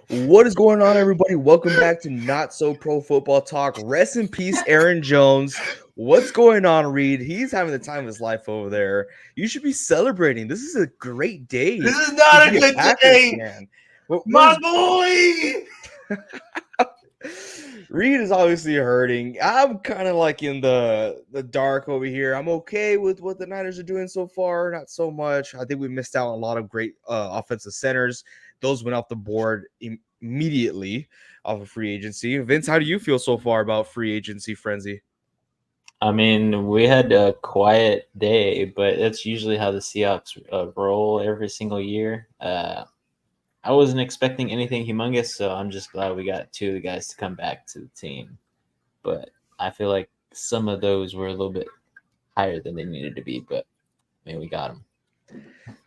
What is going on, everybody? Welcome back to Not So Pro Football Talk. Rest in peace, Aaron Jones. What's going on, Reed? He's having the time of his life over there. You should be celebrating. This is a great day This is to not a be a good Packers day, fan. What my is boy. Reed is obviously hurting. I'm kind of like in the dark over here. I'm okay with what the Niners are doing so far. Not so much. I think we missed out on a lot of great offensive centers. Those went off the board immediately off of free agency. Vince, how do you feel so far about free agency frenzy? I mean, we had a quiet day, but that's usually how the Seahawks roll every single year. I wasn't expecting anything humongous, so I'm just glad we got two of the guys to come back to the team. But I feel like some of those were a little bit higher than they needed to be, but I mean, we got them.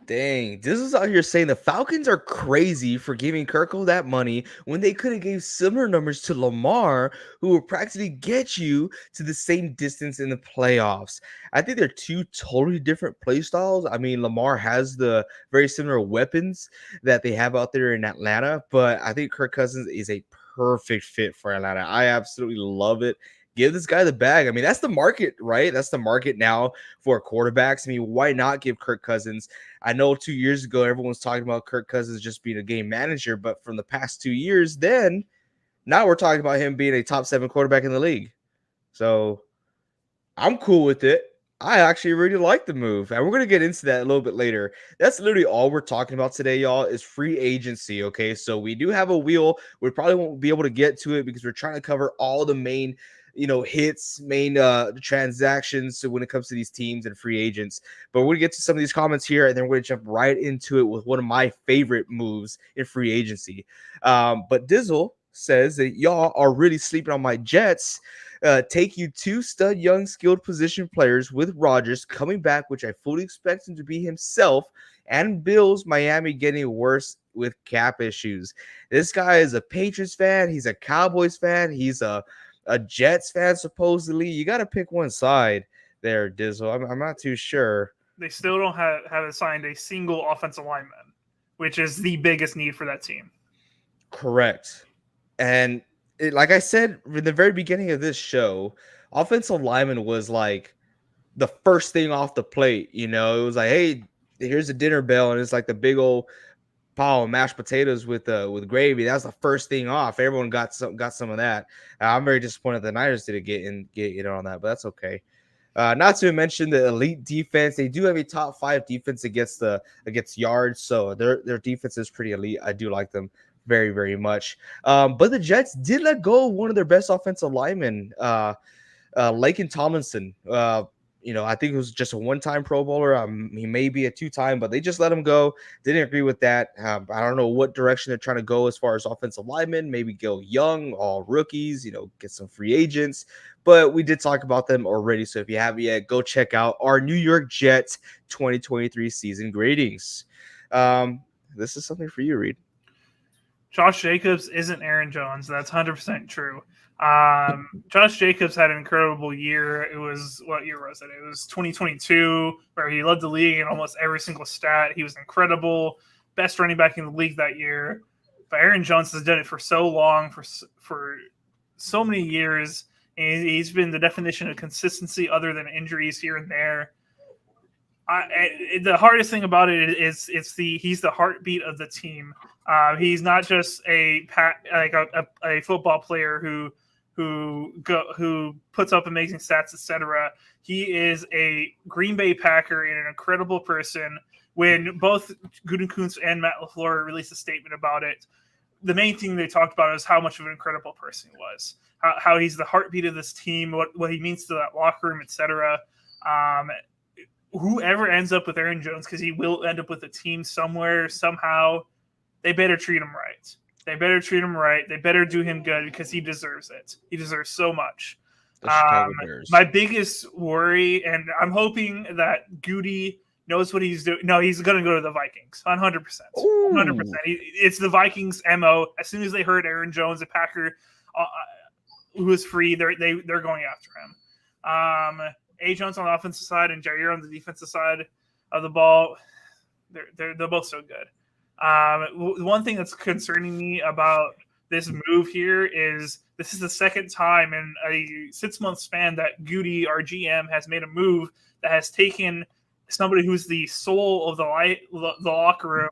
Dang, this is out here saying the Falcons are crazy for giving Kirkle that money when they could have gave similar numbers to Lamar, who will practically get you to the same distance in the playoffs. I think they're two totally different play styles. I mean, Lamar has the very similar weapons that they have out there in Atlanta, but I think Kirk Cousins is a perfect fit for Atlanta. I absolutely love it. Give this guy the bag. I mean, that's the market, right? That's the market now for quarterbacks. I mean, why not give Kirk Cousins? I know 2 years ago everyone was talking about Kirk Cousins just being a game manager, but from the past 2 years, then now we're talking about him being a top 7 quarterback in the league. So I'm cool with it. I actually really like the move, and we're gonna get into that a little bit later. That's literally all we're talking about today, y'all, is free agency. Okay, so we do have a wheel. We probably won't be able to get to it because we're trying to cover all the main, hits, main transactions. So when it comes to these teams and free agents, but we're gonna get to some of these comments here, and then we're gonna jump right into it with one of my favorite moves in free agency. But Dizzle says that y'all are really sleeping on my Jets. Take you two stud young skilled position players with Rodgers coming back, which I fully expect him to be himself, and Bills Miami getting worse with cap issues. This guy is a Patriots fan, he's a Cowboys fan, he's a Jets fan supposedly. You got to pick one side there, Dizzle. I'm not too sure. They still don't have assigned a single offensive lineman, which is the biggest need for that team. Correct. And like I said in the very beginning of this show, offensive lineman was like the first thing off the plate. It was like, hey, here's a dinner bell, and it's like the big old pile of mashed potatoes with gravy. That was the first thing off. Everyone got some of that. I'm very disappointed the Niners didn't get in on that, but that's okay. Not to mention the elite defense. They do have a top 5 defense against yards, so their defense is pretty elite. I do like them very, very much. But the Jets did let go of one of their best offensive linemen, Laken Tomlinson. I think it was just a one-time Pro Bowler. He may be a 2-time, but they just let him go. Didn't agree with that. I don't know what direction they're trying to go as far as offensive linemen. Maybe go young, all rookies, get some free agents. But we did talk about them already. So if you haven't yet, go check out our New York Jets 2023 season gradings. This is something for you, Reed. Josh Jacobs isn't Aaron Jones. That's 100% true. Josh Jacobs had an incredible year. It was, what year was it? It was 2022, where he led the league in almost every single stat. He was incredible, best running back in the league that year. But Aaron Jones has done it for so long, for so many years. And he's been the definition of consistency, other than injuries here and there. The hardest thing about it is he's the heartbeat of the team. He's not just a football player who puts up amazing stats, etc. He is a Green Bay Packer and an incredible person. When both Gutekunst and Matt LaFleur released a statement about it, the main thing they talked about is how much of an incredible person he was, how he's the heartbeat of this team, what he means to that locker room, etc. Whoever ends up with Aaron Jones, because he will end up with a team somewhere, somehow, they better treat him right. They better treat him right. They better do him good, because he deserves it. He deserves so much. My biggest worry, and I'm hoping that Goody knows what he's doing. No, he's going to go to the Vikings, 100%. 100%. It's the Vikings' MO. As soon as they heard Aaron Jones, a Packer who is free, they're going after him. A. Jones on the offensive side and Jair on the defensive side of the ball, they're both so good. One thing that's concerning me about this move here is this is the second time in a 6 month span that Goody, our GM, has made a move that has taken somebody who's the soul of the locker room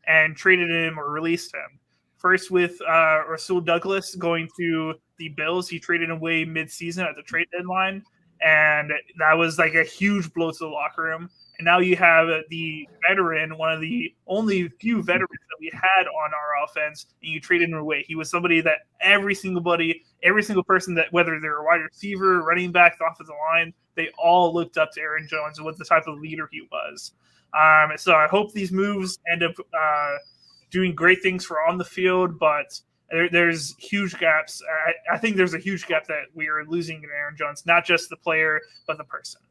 and traded him or released him. First with Rasul Douglas going to the Bills, he traded away mid-season at the trade deadline, and that was like a huge blow to the locker room. And now you have the veteran, one of the only few veterans that we had on our offense, and you traded him away. He was somebody that every single person that, whether they're a wide receiver, running back, the offensive line, they all looked up to Aaron Jones and what the type of leader he was. So I hope these moves end up doing great things for on the field, but there's huge gaps. I think there's a huge gap that we are losing in Aaron Jones, not just the player, but the person.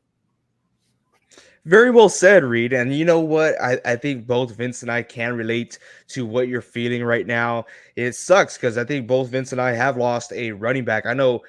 Very well said, Reed. And you know what? I think both Vince and I can relate to what you're feeling right now. It sucks because I think both Vince and I have lost a running back. I know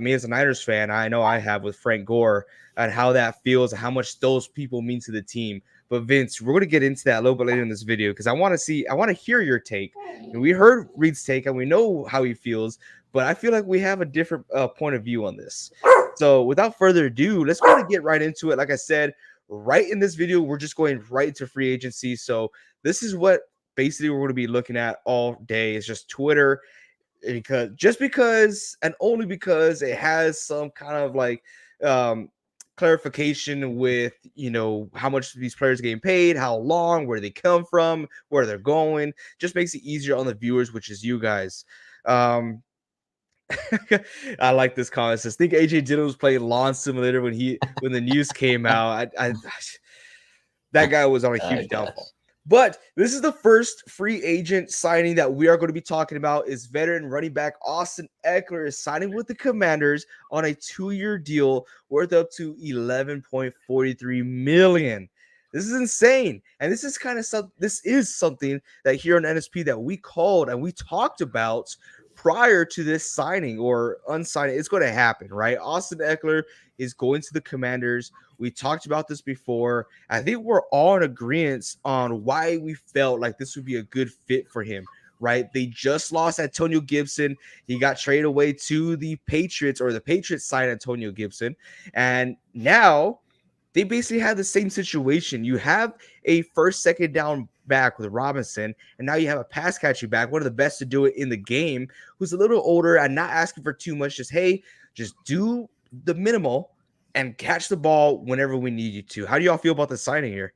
me as a Niners fan, I know I have with Frank Gore and how that feels and how much those people mean to the team. But Vince, we're going to get into that a little bit later in this video because I want to hear your take. And we heard Reed's take and we know how he feels, but I feel like we have a different point of view on this. So without further ado, let's go to get right into it. Like I said, right in this video, we're just going right into free agency. So this is what basically we're going to be looking at all day. It's just Twitter, because and only because it has some kind of like clarification with, you know, how much these players are getting paid, how long, where they come from, where they're going. Just makes it easier on the viewers, which is you guys. I like this comment. It says, think AJ Dillon was playing Lawn Simulator when the news came out. That guy was on a huge downfall. But this is the first free agent signing that we are going to be talking about. Is veteran running back Austin Ekeler is signing with the Commanders on a 2-year deal worth up to $11.43 million. This is insane. And this is something that here on NSP that we called and we talked about prior to this signing or unsigning. It's going to happen, right? Austin Ekeler is going to the Commanders. We talked about this before. I think we're all in agreement on why we felt like this would be a good fit for him, right? They just lost Antonio Gibson. He got traded away to the Patriots, or the Patriots signed Antonio Gibson. And now they basically have the same situation. You have a first, second down back with Robinson, and now you have a pass catching back, one of the best to do it in the game, who's a little older and not asking for too much. Just do the minimal and catch the ball whenever we need you to. How do y'all feel about the signing here?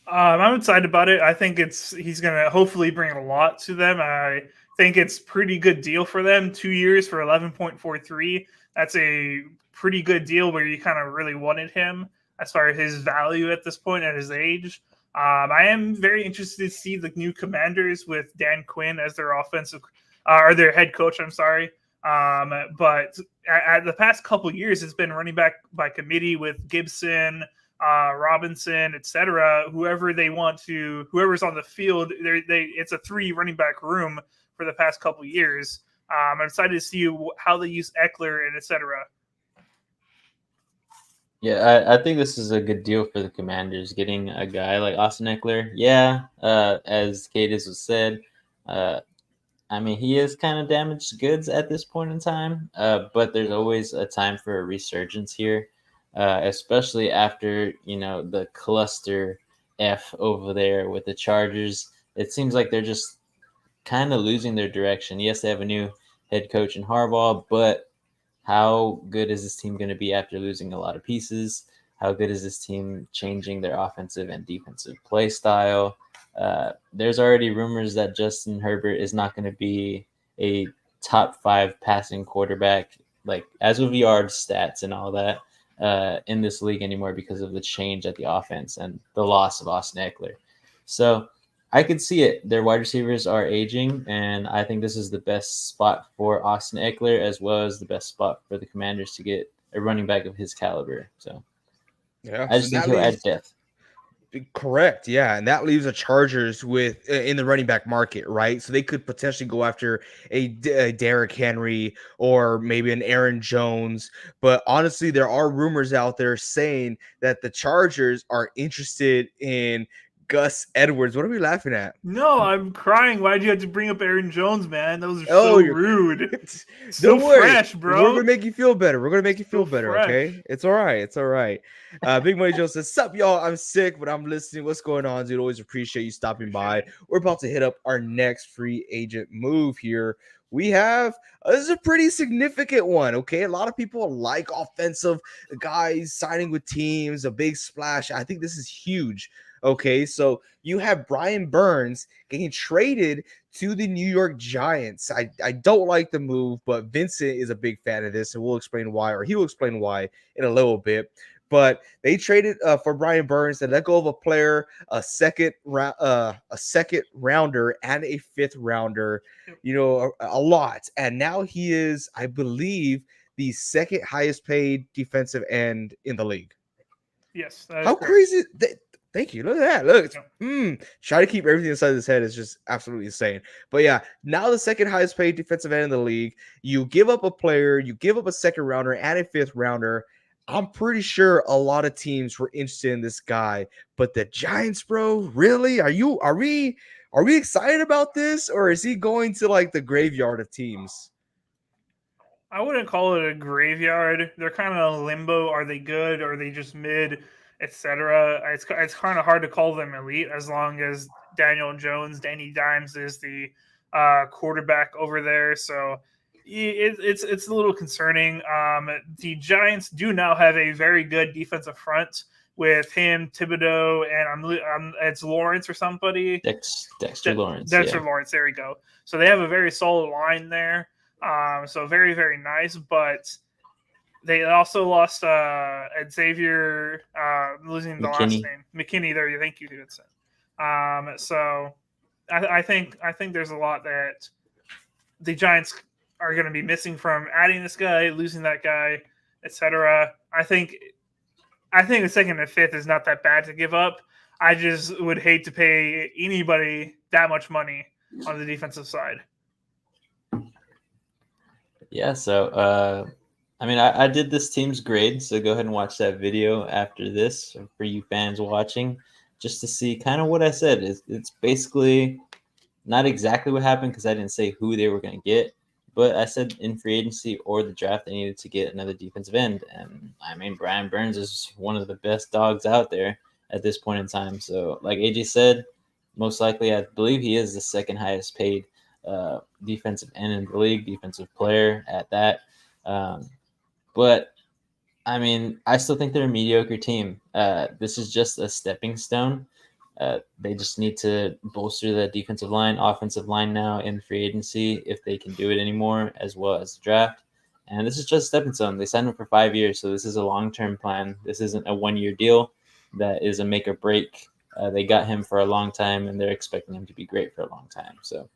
I'm excited about it. I think he's going to hopefully bring a lot to them. I think it's pretty good deal for them. 2 years for 11.43. That's a pretty good deal where you kind of really wanted him as far as his value at this point at his age. I am very interested to see the new Commanders with Dan Quinn as their or their head coach. I'm sorry. But at the past couple years, it's been running back by committee with Gibson, Robinson, etc. Whoever's on the field, it's a 3 running back room for the past couple years. I'm excited to see how they use Ekeler and etc. Yeah, I think this is a good deal for the Commanders, getting a guy like Austin Ekeler. Yeah, as Cadis was said, I mean, he is kind of damaged goods at this point in time, but there's always a time for a resurgence here, especially after, the cluster F over there with the Chargers. It seems like they're just kind of losing their direction. Yes, they have a new head coach in Harbaugh, but how good is this team going to be after losing a lot of pieces? How good is this team changing their offensive and defensive play style? There's already rumors that Justin Herbert is not going to be a top 5 passing quarterback, like as of yards, stats, and all that in this league anymore because of the change at the offense and the loss of Austin Ekeler. So I could see it. Their wide receivers are aging, and I think this is the best spot for Austin Ekeler as well as the best spot for the Commanders to get a running back of his caliber. So yeah, I just think he'll add depth. Correct. Yeah. And that leaves the Chargers with in the running back market, right? So they could potentially go after a Derrick Henry or maybe an Aaron Jones. But honestly, there are rumors out there saying that the Chargers are interested in Gus Edwards. What are we laughing at? No, I'm crying. Why'd you have to bring up Aaron Jones, man? Those are Oh, so you're. rude. So Don't worry. fresh, We're bro. gonna make you feel better. We're gonna make you feel So better. fresh. Okay, it's all right. It's all right. Big Money Joe says, "Sup, y'all? I'm sick, but I'm listening. What's going on, dude? Always appreciate you stopping by. We're about to hit up our next free agent move here. We have this is a pretty significant one. Okay, a lot of people like offensive guys signing with teams, a big splash. I think this is huge. Okay, so you have Brian Burns getting traded to the New York Giants. I don't like the move, but Vincent is a big fan of this, and we'll explain why, or he will explain why in a little bit. But they traded for Brian Burns. They let go of a player, a second rounder, and a fifth rounder. You know, a lot. And now he is, I believe, the second highest paid defensive end in the league. Yes, that is How correct. crazy! Thank you. Look at that. Look, Yep. try to keep everything inside his head is just absolutely insane. But yeah, now the second highest paid defensive end in the league. You give up a player, you give up a second rounder and a fifth rounder. I'm pretty sure a lot of teams were interested in this guy, but the Giants, bro, really? Are we excited about this, or is he going to like the graveyard of teams? I wouldn't call it a graveyard. They're kind of limbo. Are they good? Are they just mid, etc.? It's kind of hard to call them elite as long as Danny Dimes is the quarterback over there. So it's a little concerning. The Giants do now have a very good defensive front with him, Thibodeau, and it's Lawrence or somebody. Dexter Lawrence. Dexter Yeah. Lawrence. There we go. So they have a very solid line there. So very, very nice, but they also lost Xavier, losing the last McKinney. name, McKinney. There, thank you, Davidson. So I think there's a lot that the Giants are going to be missing from adding this guy, losing that guy, etc. I think the second and fifth is not that bad to give up. I just would hate to pay anybody that much money on the defensive side. Yeah, so I mean, I did this team's grade, so go ahead and watch that video after this for you fans watching, just to see kind of what I said. It's basically not exactly what happened because I didn't say who they were going to get, but I said in free agency or the draft they needed to get another defensive end, and I mean Brian Burns is one of the best dogs out there at this point in time. So, like AJ said, most likely I believe he is the second highest paid defensive end in the league, defensive player at that. But I mean, I still think they're a mediocre team. This is just a stepping stone. They just need to bolster the defensive line, offensive line now in free agency if they can do it anymore, as well as the draft. And this is just a stepping stone. They signed him for 5 years, so this is a long-term plan. This isn't a one-year deal that is a make or break. They got him for a long time, and they're expecting him to be great for a long time. So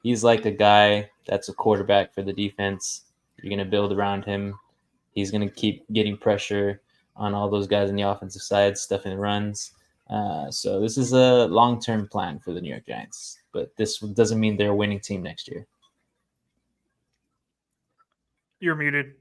he's like a guy that's a quarterback for the defense. You're going to build around him. He's going to keep getting pressure on all those guys on the offensive side, stuffing the runs. So this is a long-term plan for the New York Giants, but this doesn't mean they're a winning team next year. You're muted.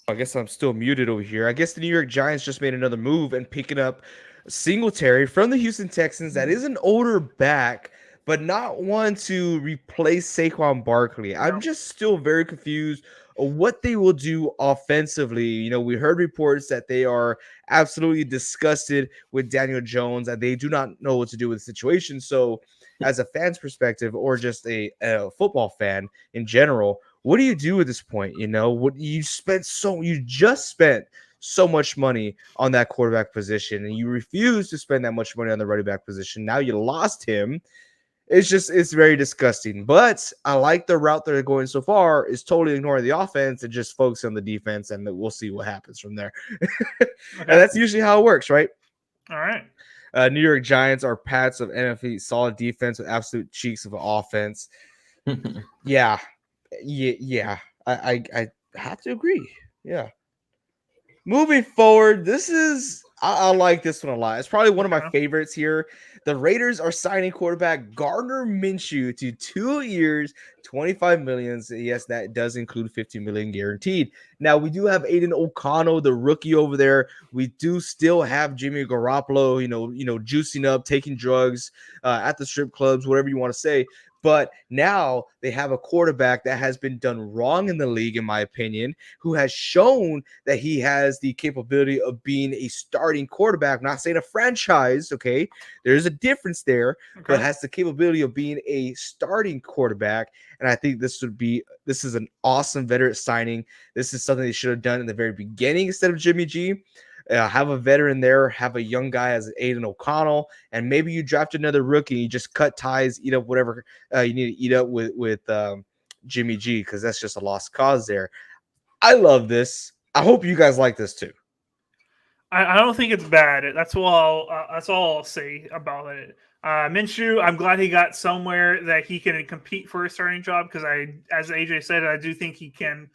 I guess I'm still muted over here. I guess the New York Giants just made another move and picking up Singletary from the Houston Texans. That is an older back, but not one to replace Saquon Barkley. I'm just still very confused of what they will do offensively. You know, we heard reports that they are absolutely disgusted with Daniel Jones and they do not know what to do with the situation. So, as a fan's perspective, or just a football fan in general, what do you do at this point? You know, what you just spent so much money on that quarterback position, and you refuse to spend that much money on the running back position. Now you lost him. It's very disgusting. But I like the route they're going so far is totally ignoring the offense and just focus on the defense, and we'll see what happens from there. And that's usually how it works, right? All right. New York Giants are Pats of NFC, solid defense with absolute cheeks of offense. Yeah. I have to agree. Yeah. Moving forward, I like this one a lot. It's probably one of my favorites here. The Raiders are signing quarterback Gardner Minshew to 2 years, 25 million. Yes, that does include 50 million guaranteed. Now we do have Aiden O'Connell, the rookie over there. We do still have Jimmy Garoppolo, juicing up, taking drugs at the strip clubs, whatever you want to say. But now they have a quarterback that has been done wrong in the league, in my opinion, who has shown that he has the capability of being a starting quarterback. I'm not saying a franchise, okay? There's a difference there, but has the capability of being a starting quarterback. And I think this is an awesome veteran signing. This is something they should have done in the very beginning instead of Jimmy G. Have a veteran there, have a young guy as Aiden O'Connell, and maybe you draft another rookie. You just cut ties, eat up whatever you need to eat up with Jimmy G, because that's just a lost cause there. I love this. I hope you guys like this too. I don't think it's bad. That's all I'll say about it. Minshew, I'm glad he got somewhere that he can compete for a starting job, because as AJ said, I do think he can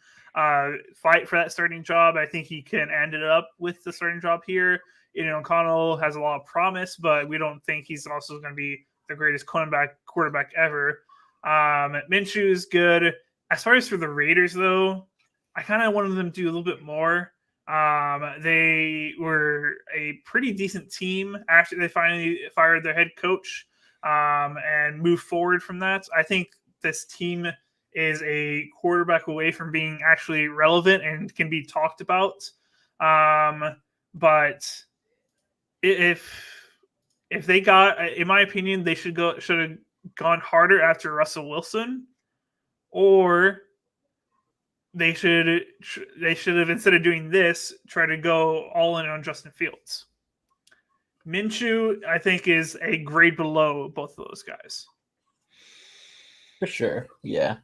fight for that starting job. I think he can end it up with the starting job here. O'Connell has a lot of promise, but we don't think he's also going to be the greatest quarterback ever. Minshew is good. As far as for the Raiders, though, I kind of wanted them to do a little bit more. They were a pretty decent team after they finally fired their head coach and moved forward from that. I think this team is a quarterback away from being actually relevant and can be talked about. But if they got, in my opinion, they should have gone harder after Russell Wilson, or they should have, instead of doing this, try to go all in on Justin Fields. Minshew, I think, is a grade below both of those guys. For sure, yeah.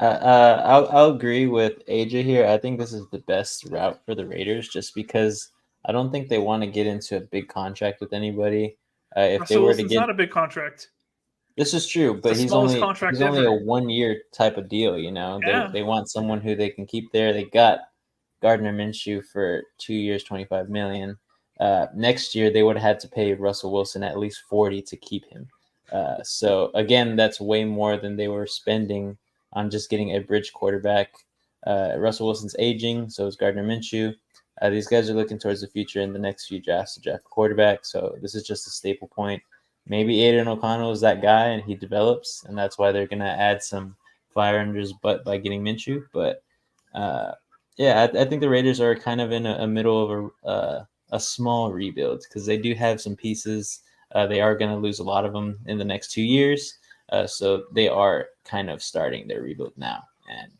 I'll agree with AJ here. I think this is the best route for the Raiders, just because I don't think they want to get into a big contract with anybody. If Russell they were Wilson's to get, not a big contract. this is true, but he's only a 1-year type of deal. Yeah. They want someone who they can keep there. They got Gardner Minshew for 2 years, 25 million. Next year they would have had to pay Russell Wilson at least 40 to keep him. So again, that's way more than they were spending on just getting a bridge quarterback. Russell Wilson's aging, so is Gardner Minshew. These guys are looking towards the future in the next few drafts to draft a quarterback. So this is just a staple point. Maybe Aiden O'Connell is that guy and he develops, and that's why they're going to add some fire under his butt by getting Minshew. But I think the Raiders are kind of in a middle of a small rebuild, because they do have some pieces. They are going to lose a lot of them in the next 2 years. So they are kind of starting their rebuild now. And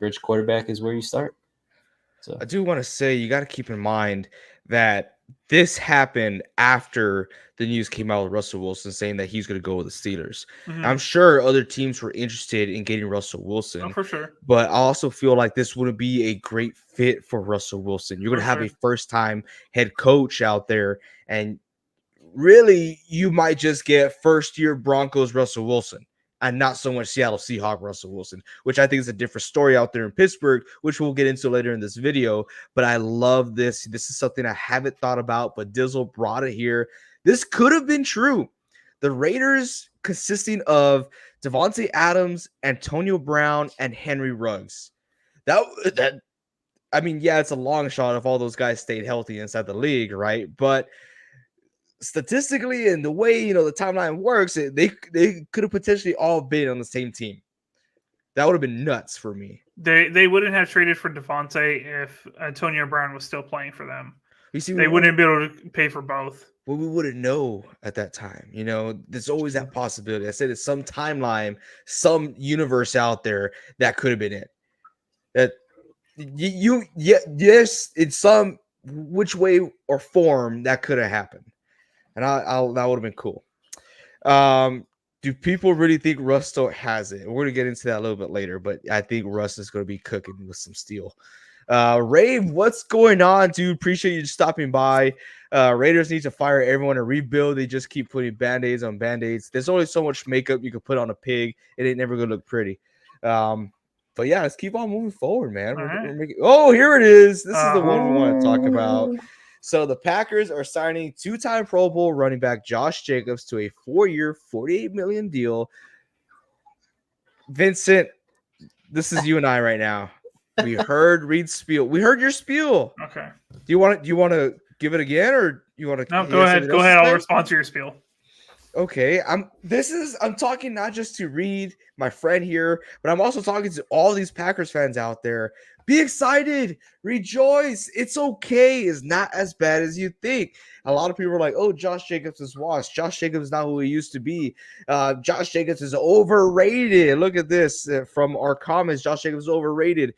bridge quarterback is where you start. So I do want to say, you got to keep in mind that this happened after the news came out with Russell Wilson saying that he's going to go with the Steelers. Mm-hmm. I'm sure other teams were interested in getting Russell Wilson. Oh, for sure. But I also feel like this wouldn't be a great fit for Russell Wilson. You're going to have a first-time head coach out there, and really you might just get first-year Broncos Russell Wilson and not so much Seattle Seahawks Russell Wilson, which I think is a different story out there in Pittsburgh, which we'll get into later in this video. But I love this. This is something I haven't thought about, but Dizzle brought it here. This could have been true. The Raiders, consisting of Devontae Adams, Antonio Brown, and Henry Ruggs. That I mean, yeah, it's a long shot if all those guys stayed healthy inside the league, right? But statistically, and the way the timeline works, they could have potentially all been on the same team. That would have been nuts for me. They wouldn't have traded for Devontae if Antonio Brown was still playing for them. You see, they wouldn't be able to pay for both. Well, we wouldn't know at that time. There's always that possibility. I said it's some timeline, some universe out there that could have been it. That yes, in some which way or form that could have happened. And that would have been cool. Do people really think Russ still has it? We're going to get into that a little bit later, but I think Russ is going to be cooking with some steel. Rave, what's going on, dude? Appreciate you stopping by. Raiders need to fire everyone and rebuild. They just keep putting Band-Aids on Band-Aids. There's only so much makeup you can put on a pig. It ain't never going to look pretty. But yeah, let's keep on moving forward, man. Right. Oh, here it is. This is the one we want to talk about. So the Packers are signing two-time Pro Bowl running back Josh Jacobs to a 4-year, $48 million deal. Vincent, this is you and I right now. We heard Reed's spiel. We heard your spiel. Okay. Do you want to give it again, or you want to? No, go ahead. Go ahead. I'll respond to your spiel. Okay, I'm talking not just to Reed, my friend here, but I'm also talking to all these Packers fans out there. Be excited, rejoice. It's okay. It's not as bad as you think. A lot of people are like, "Oh, Josh Jacobs is washed. Josh Jacobs is not who he used to be. Josh Jacobs is overrated." Look at this from our comments. Josh Jacobs is overrated.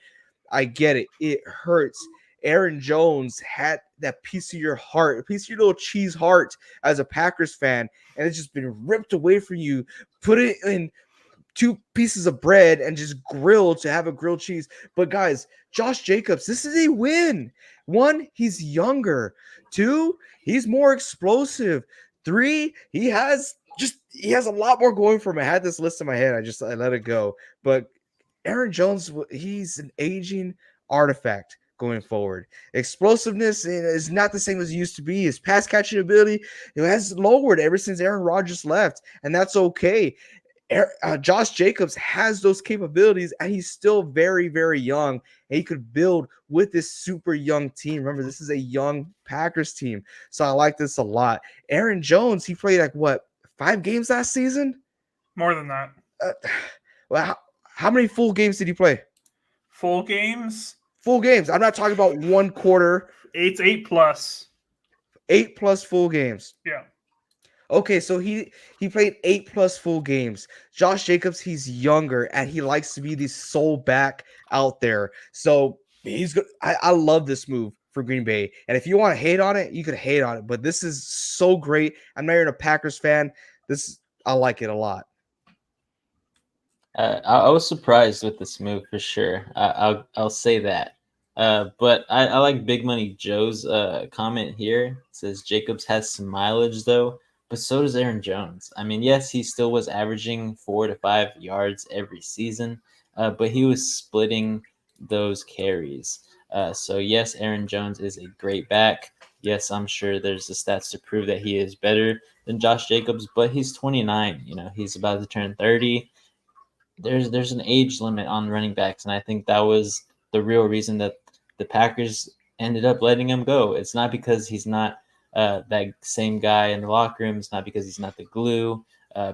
I get it. It hurts. Aaron Jones had that piece of your heart, a piece of your little cheese heart as a Packers fan, and it's just been ripped away from you. Put it in 2 pieces of bread and just grilled to have a grilled cheese. But guys, Josh Jacobs, this is a win. 1, he's younger. 2, he's more explosive. 3, he has a lot more going for him. I had this list in my head. I let it go. But Aaron Jones, he's an aging artifact going forward. Explosiveness is not the same as it used to be. His pass catching ability has lowered ever since Aaron Rodgers left, and that's okay. Josh Jacobs has those capabilities, and he's still very, very young, and he could build with this super young team. Remember, this is a young Packers team, so I like this a lot. Aaron Jones, he played like 5 games last season? More than that. Well, how many full games did he play? Full games? Full games. I'm not talking about 1 quarter. 8 plus. 8 plus full games. Yeah. Okay, so he played 8 plus full games. Josh Jacobs, he's younger, and he likes to be the sole back out there. So he's good. I love this move for Green Bay. And if you want to hate on it, you could hate on it. But this is so great. I'm not even a Packers fan. I like it a lot. I was surprised with this move for sure. I'll say that. But I like Big Money Joe's comment here. It says Jacobs has some mileage though, but so does Aaron Jones. I mean, yes, he still was averaging 4 to 5 yards every season, but he was splitting those carries. So yes, Aaron Jones is a great back. Yes, I'm sure there's the stats to prove that he is better than Josh Jacobs, but he's 29. He's about to turn 30. There's an age limit on running backs, and I think that was the real reason that the Packers ended up letting him go. It's not because he's not that same guy in the locker room. It's not because he's not the glue,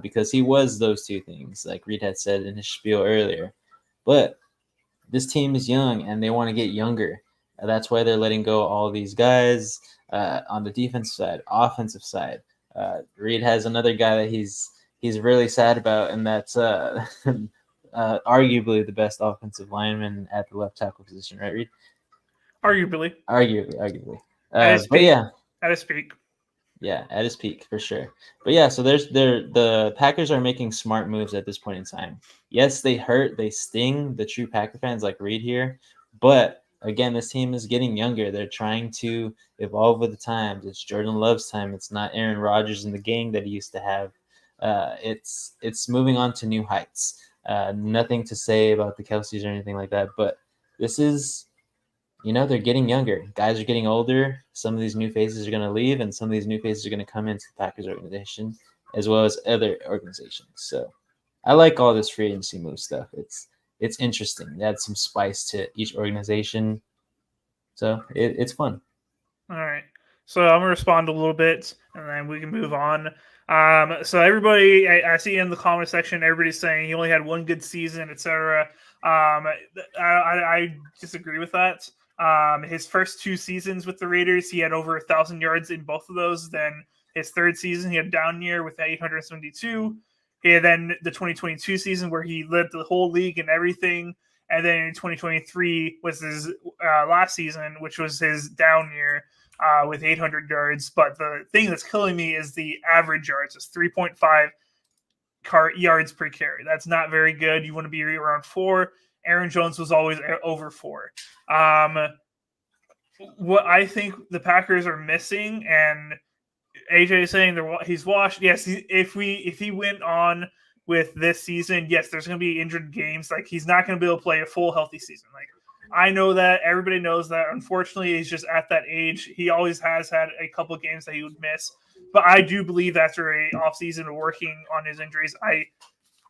because he was those 2 things, like Reed had said in his spiel earlier. But this team is young, and they want to get younger. That's why they're letting go all these guys on the defensive side, offensive side. Reed has another guy that he's really sad about, and that's arguably the best offensive lineman at the left tackle position, right, Reed? Arguably. But yeah. At his peak. Yeah, at his peak for sure. But yeah, so the Packers are making smart moves at this point in time. Yes, they hurt, they sting the true Packer fans like Reed here, but again, this team is getting younger. They're trying to evolve with the times. It's Jordan Love's time. It's not Aaron Rodgers and the gang that he used to have. It's moving on to new heights. Nothing to say about the Kelseys or anything like that, but this is, they're getting younger. Guys are getting older. Some of these new faces are going to leave, and some of these new faces are going to come into the Packers organization as well as other organizations. So I like all this free agency move stuff. It's interesting. It adds some spice to each organization. So it's fun. All right. So I'm going to respond a little bit, and then we can move on. So everybody, I see in the comment section, everybody's saying he only had 1 good season, etc. I disagree with that. His first 2 seasons with the Raiders, he had over 1,000 yards in both of those. Then his 3rd season, he had a down year with 872. And then the 2022 season where he led the whole league and everything. And then in 2023 was his last season, which was his down year with 800 yards. But the thing that's killing me is the average yards. It's 3.5 yards per carry. That's not very good. You want to be around 4. Aaron Jones was always over 4. What I think the Packers are missing, and AJ is saying he's washed. Yes, if he went on with this season, yes, there's going to be injured games. Like, he's not going to be able to play a full healthy season. Like, I know that. Everybody knows that. Unfortunately, he's just at that age. He always has had a couple games that he would miss. But I do believe after a offseason of working on his injuries, I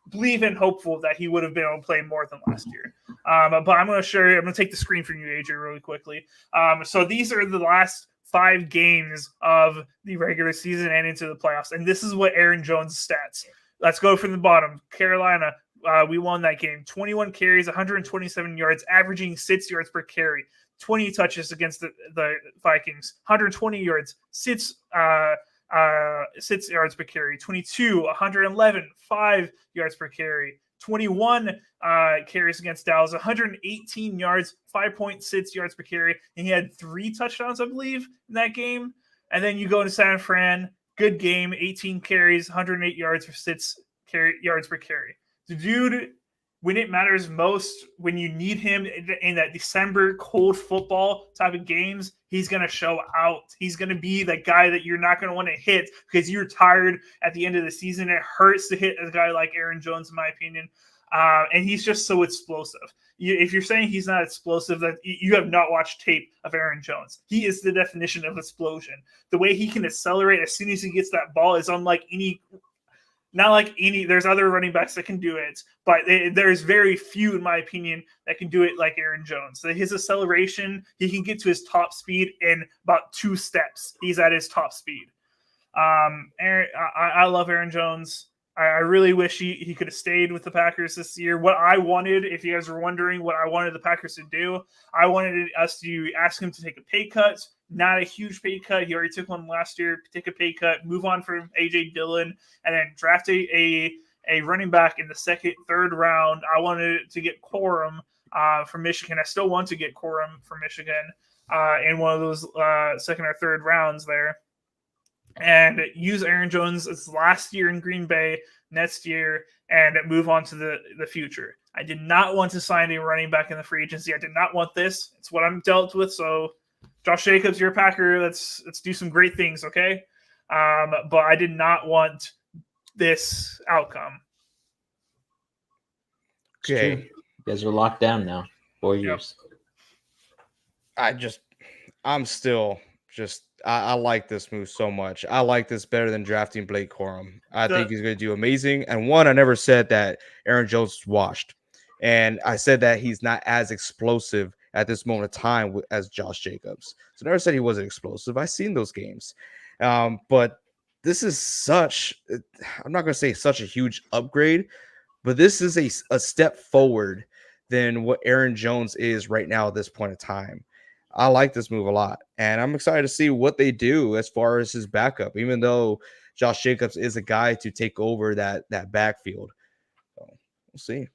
believe and hopeful that he would have been able to play more than last year. But I'm going to take the screen from you, AJ, really quickly. So these are the last 5 games of the regular season and into the playoffs. And this is what Aaron Jones' stats. Let's go from the bottom. Carolina, we won that game. 21 carries, 127 yards, averaging 6 yards per carry. 20 touches against the Vikings. 120 yards, 6 yards per carry. 22, 111, 5 yards per carry. 21 carries against Dallas, 118 yards, 5.6 yards per carry, and he had 3 touchdowns, I believe, in that game. And then you go to San Fran, good game, 18 carries, 108 yards for 6 yards per carry. The dude, when it matters most, when you need him in that December cold football type of games, he's going to show out. He's going to be the guy that you're not going to want to hit because you're tired at the end of the season. It hurts to hit a guy like Aaron Jones, in my opinion. And he's just so explosive. If you're saying he's not explosive, that you have not watched tape of Aaron Jones. He is the definition of explosion. The way he can accelerate as soon as he gets that ball is unlike any. Not like any, there's other running backs that can do it, but there's very few, in my opinion, that can do it like Aaron Jones. So his acceleration, he can get to his top speed in about 2 steps. He's at his top speed. I love Aaron Jones. I really wish he could have stayed with the Packers this year. What I wanted, if you guys were wondering what I wanted the Packers to do, I wanted us to ask him to take a pay cut. Not a huge pay cut. He already took one last year. Take a pay cut, move on from A.J. Dillon, and then draft a running back in the 2nd, 3rd round. I wanted to get Corum from Michigan. I still want to get Corum from Michigan in one of those 2nd or 3rd rounds there. And use Aaron Jones as last year in Green Bay, next year, and move on to the future. I did not want to sign a running back in the free agency. I did not want this. It's what I'm dealt with, so Josh Jacobs, you're a Packer. Let's do some great things, okay? But I did not want this outcome. Okay. You guys are locked down now. 4 years. I'm still just I like this move so much. I like this better than drafting Blake Corum. I think he's going to do amazing. And one, I never said that Aaron Jones was washed. And I said that he's not as explosive at this moment of time as Josh Jacobs. So I never said he wasn't explosive. I've seen those games. But this is I'm not going to say such a huge upgrade, but this is a step forward than what Aaron Jones is right now at this point in time. I like this move a lot, and I'm excited to see what they do as far as his backup, even though Josh Jacobs is a guy to take over that backfield. So we'll see.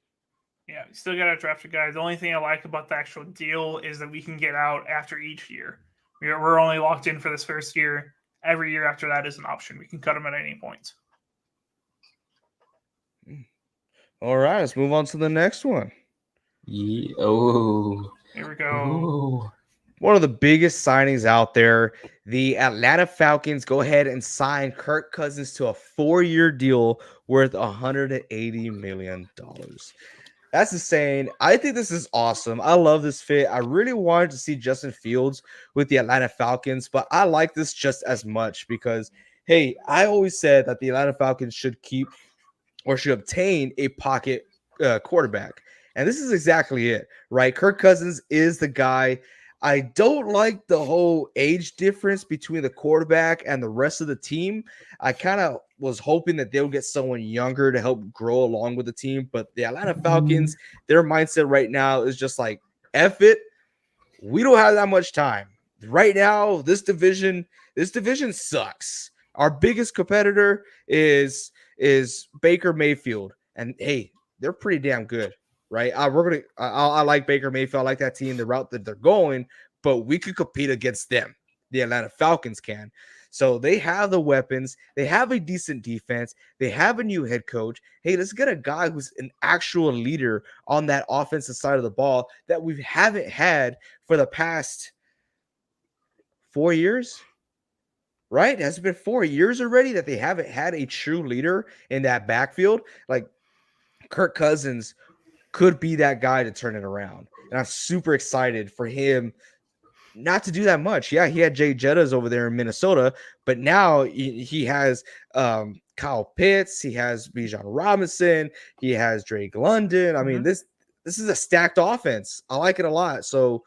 Yeah, you still got to draft a guy. The only thing I like about the actual deal is that we can get out after each year. We're only locked in for this first year. Every year after that is an option. We can cut him at any point. All right, let's move on to the next one. Yeah. Oh. Here we go. Ooh. One of the biggest signings out there, the Atlanta Falcons go ahead and sign Kirk Cousins to a 4-year deal worth $180 million. That's insane. I think this is awesome. I love this fit. I really wanted to see Justin Fields with the Atlanta Falcons, but I like this just as much because, hey, I always said that the Atlanta Falcons should keep or should obtain a pocket quarterback. And this is exactly it, right? Kirk Cousins is the guy. I don't like the whole age difference between the quarterback and the rest of the team. I kind of was hoping that they'll get someone younger to help grow along with the team. But the Atlanta Falcons, their mindset right now is just like, F it. We don't have that much time. Right now, this division sucks. Our biggest competitor is Baker Mayfield. And hey, they're pretty damn good. Right. I like Baker Mayfield. I like that team, the route that they're going, but we could compete against them. The Atlanta Falcons can. So they have the weapons. They have a decent defense. They have a new head coach. Hey, let's get a guy who's an actual leader on that offensive side of the ball that we haven't had for the past 4 years. Right? Has it been 4 years already that they haven't had a true leader in that backfield? Like Kirk Cousins could be that guy to turn it around. and I'm super excited for him not to do that much. Yeah, he had Jay Jettas over there in Minnesota, but now he has Kyle Pitts, he has Bijan Robinson, he has Drake London. I mean, this is a stacked offense. I like it a lot. So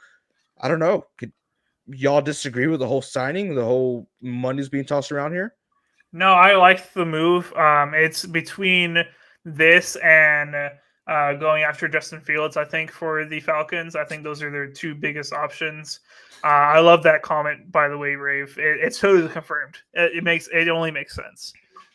I don't know. Could y'all disagree with the whole signing, the whole money's being tossed around here? No, I like the move. It's between this and going after Justin Fields. I think for the Falcons, I think those are their two biggest options. I love that comment, by the way, Rave. It's totally confirmed. It only makes sense.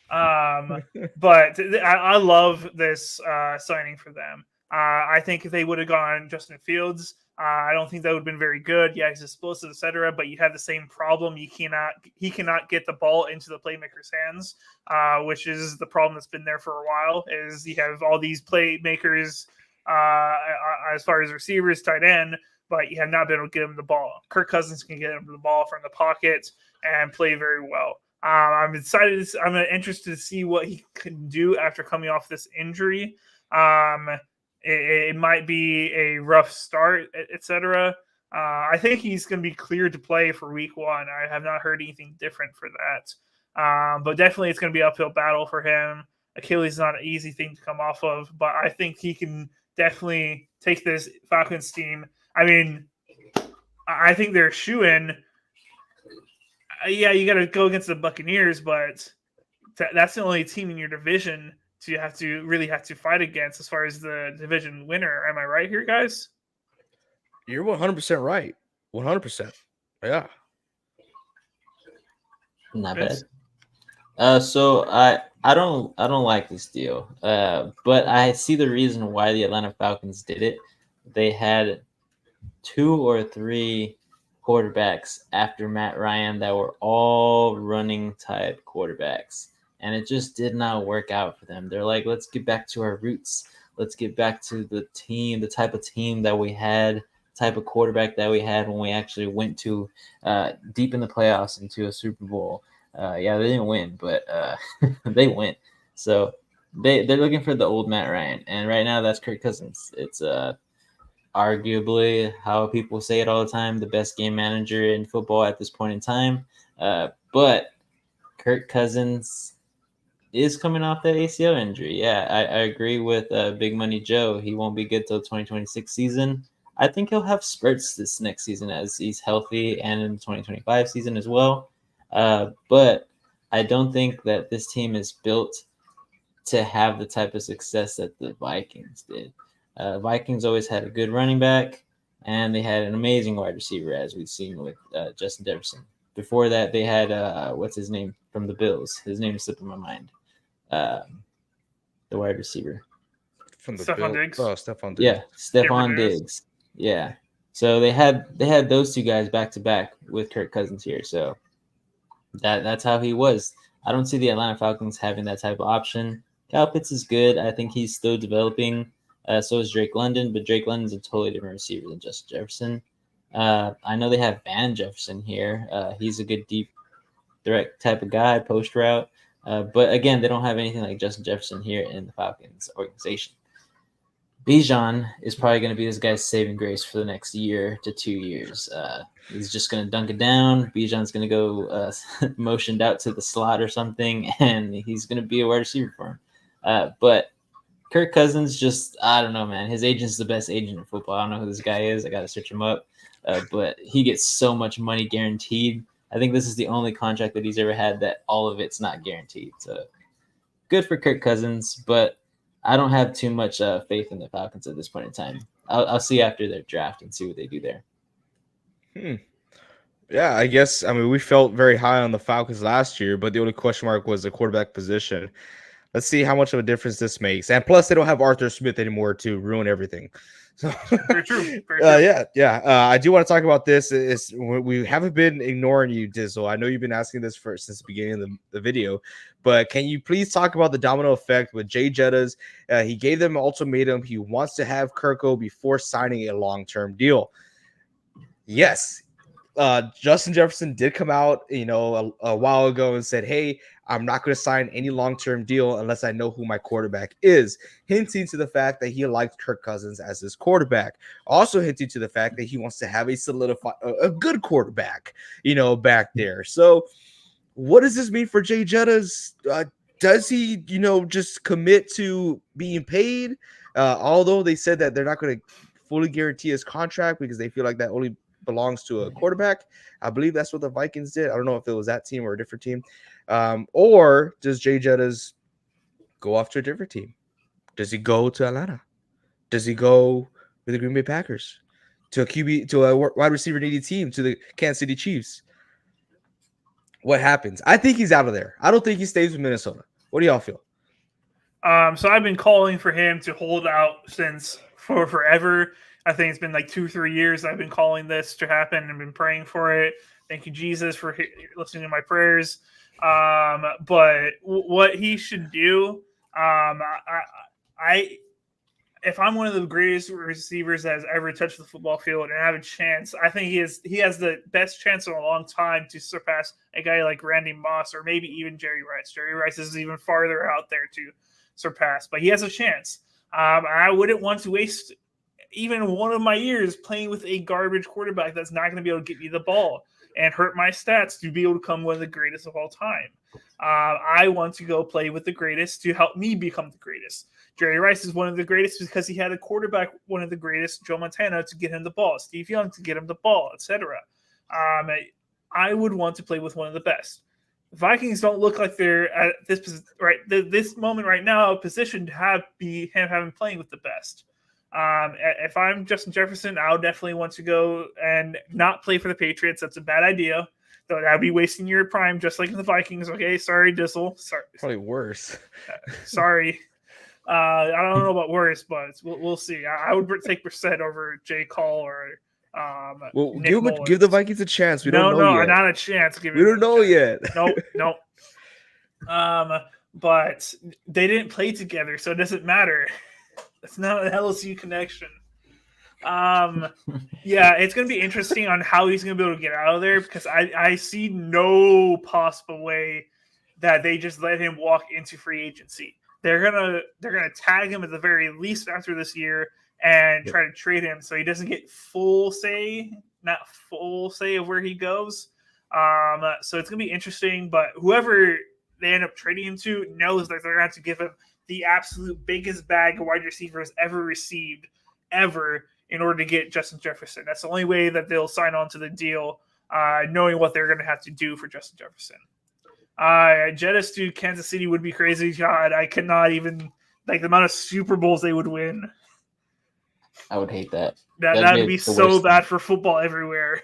But I love this signing for them. I think if they would have gone Justin Fields, I don't think that would have been very good. Yeah, he's explosive, etc. But you have the same problem. He cannot get the ball into the playmakers' hands, which is the problem that's been there for a while. Is you have all these playmakers as far as receivers, tight end, but you have not been able to get him the ball. Kirk Cousins can get him the ball from the pocket and play very well. I'm excited. I'm interested to see what he can do after coming off this injury. It might be a rough start, etc. I think he's going to be cleared to play for week 1. I have not heard anything different for that. But definitely it's going to be an uphill battle for him. Achilles is not an easy thing to come off of, but I think he can definitely take this Falcons team. I mean, I think they're shoo-in. Yeah, you got to go against the Buccaneers, but that's the only team in your division to really have to fight against as far as the division winner. Am I right here, guys? You're 100% right. 100%. Yeah. Not bad. So I don't like this deal. But I see the reason why the Atlanta Falcons did it. They had 2 or 3 quarterbacks after Matt Ryan that were all running type quarterbacks. And it just did not work out for them. They're like, let's get back to our roots. Let's get back to the team, the type of team that we had, type of quarterback that we had when we actually went to deep in the playoffs into a Super Bowl. Yeah, they didn't win, but they went. So they're looking for the old Matt Ryan. And right now that's Kirk Cousins. It's arguably, how people say it all the time, the best game manager in football at this point in time. But Kirk Cousins is coming off that ACL injury. Yeah, I agree with Big Money Joe. He won't be good till 2026 season. I think he'll have spurts this next season as he's healthy, and in the 2025 season as well. But I don't think that this team is built to have the type of success that the Vikings did. Vikings always had a good running back, and they had an amazing wide receiver, as we've seen with Justin Jefferson. Before that, they had what's his name from the Bills? His name is slipping my mind. The wide receiver From the Stephon Diggs. Oh, Stephon Diggs. Yeah, Stephon Diggs. Yeah. So they had those two guys back to back with Kirk Cousins here. So that's how he was. I don't see the Atlanta Falcons having that type of option. Kyle Pitts is good. I think he's still developing. So is Drake London, but Drake London's a totally different receiver than Justin Jefferson. I know they have Van Jefferson here. He's a good deep direct type of guy, post route. But again, they don't have anything like Justin Jefferson here in the Falcons organization. Bijan is probably going to be this guy's saving grace for the next year to 2 years. He's just going to dunk it down. Bijan's going to go motioned out to the slot or something, and he's going to be a wide receiver for him. But Kirk Cousins, just, I don't know, man. His agent's the best agent in football. I don't know who this guy is. I got to search him up. But he gets so much money guaranteed. I think this is the only contract that he's ever had that all of it's not guaranteed. So good for Kirk Cousins, but I don't have too much faith in the Falcons at this point in time. I'll see after their draft and see what they do there. Yeah, I guess, I mean, we felt very high on the Falcons last year, but the only question mark was the quarterback position. Let's see how much of a difference this makes. And plus, they don't have Arthur Smith anymore to ruin everything. So, Very true. Very true. Yeah. I do want to talk about this. We haven't been ignoring you, Dizzle. I know you've been asking this since the beginning of the video, but can you please talk about the domino effect with Jay Jettas? He gave them an ultimatum. He wants to have Kirko before signing a long-term deal. Yes. Justin Jefferson did come out, a while ago and said, "Hey, I'm not going to sign any long-term deal unless I know who my quarterback is," hinting to the fact that he likes Kirk Cousins as his quarterback. Also hinting to the fact that he wants to have a good quarterback, back there. So, what does this mean for Jay Jettas? Does he, just commit to being paid? Although they said that they're not going to fully guarantee his contract because they feel like that only belongs to a quarterback. I believe that's what the Vikings did. I don't know if it was that team or a different team. Or does Jay Jettas go off to a different team? Does he go to Atlanta? Does he go with the Green Bay Packers? To a QB, to a wide receiver needy team, to the Kansas City Chiefs? What happens? I think he's out of there. I don't think he stays with Minnesota. What do y'all feel? So I've been calling for him to hold out for forever. I think it's been like 2-3 years I've been calling this to happen and been praying for it. Thank you, Jesus, for listening to my prayers. But what he should do, if I'm one of the greatest receivers that has ever touched the football field and have a chance, I think he has the best chance in a long time to surpass a guy like Randy Moss or maybe even Jerry Rice. Jerry Rice is even farther out there to surpass, but he has a chance. I wouldn't want to waste even one of my years playing with a garbage quarterback that's not going to be able to get me the ball and hurt my stats to be able to become one of the greatest of all time. I want to go play with the greatest to help me become the greatest. Jerry Rice is one of the greatest because he had a quarterback, one of the greatest, Joe Montana, to get him the ball, Steve Young to get him the ball, etc. I would want to play with one of the best. The Vikings don't look like they're at this moment right now positioned to have him playing with the best. If I'm Justin Jefferson, I would definitely want to go and not play for the Patriots. That's a bad idea. So that'd be wasting your prime, just like in the Vikings. Okay, sorry, Dizzle. Sorry, probably worse. Sorry. I don't know about but we'll see. I would take Brissett over J. Cole or give the Vikings a chance. We don't know yet. Not a chance. We don't know yet. Nope. But they didn't play together, so it doesn't matter. It's not an LSU connection. Yeah, it's going to be interesting on how he's going to be able to get out of there because I see no possible way that they just let him walk into free agency. They're gonna tag him at the very least after this year and try to trade him so he doesn't get full say of where he goes. So it's gonna be interesting, but whoever they end up trading him to knows that they're gonna have to give him the absolute biggest bag of wide receivers ever received in order to get Justin Jefferson. That's the only way that they'll sign on to the deal, knowing what they're gonna have to do for Justin Jefferson. Jettas to Kansas City would be crazy. God, I cannot even the amount of Super Bowls they would win. I would hate that. That would be so bad for football everywhere.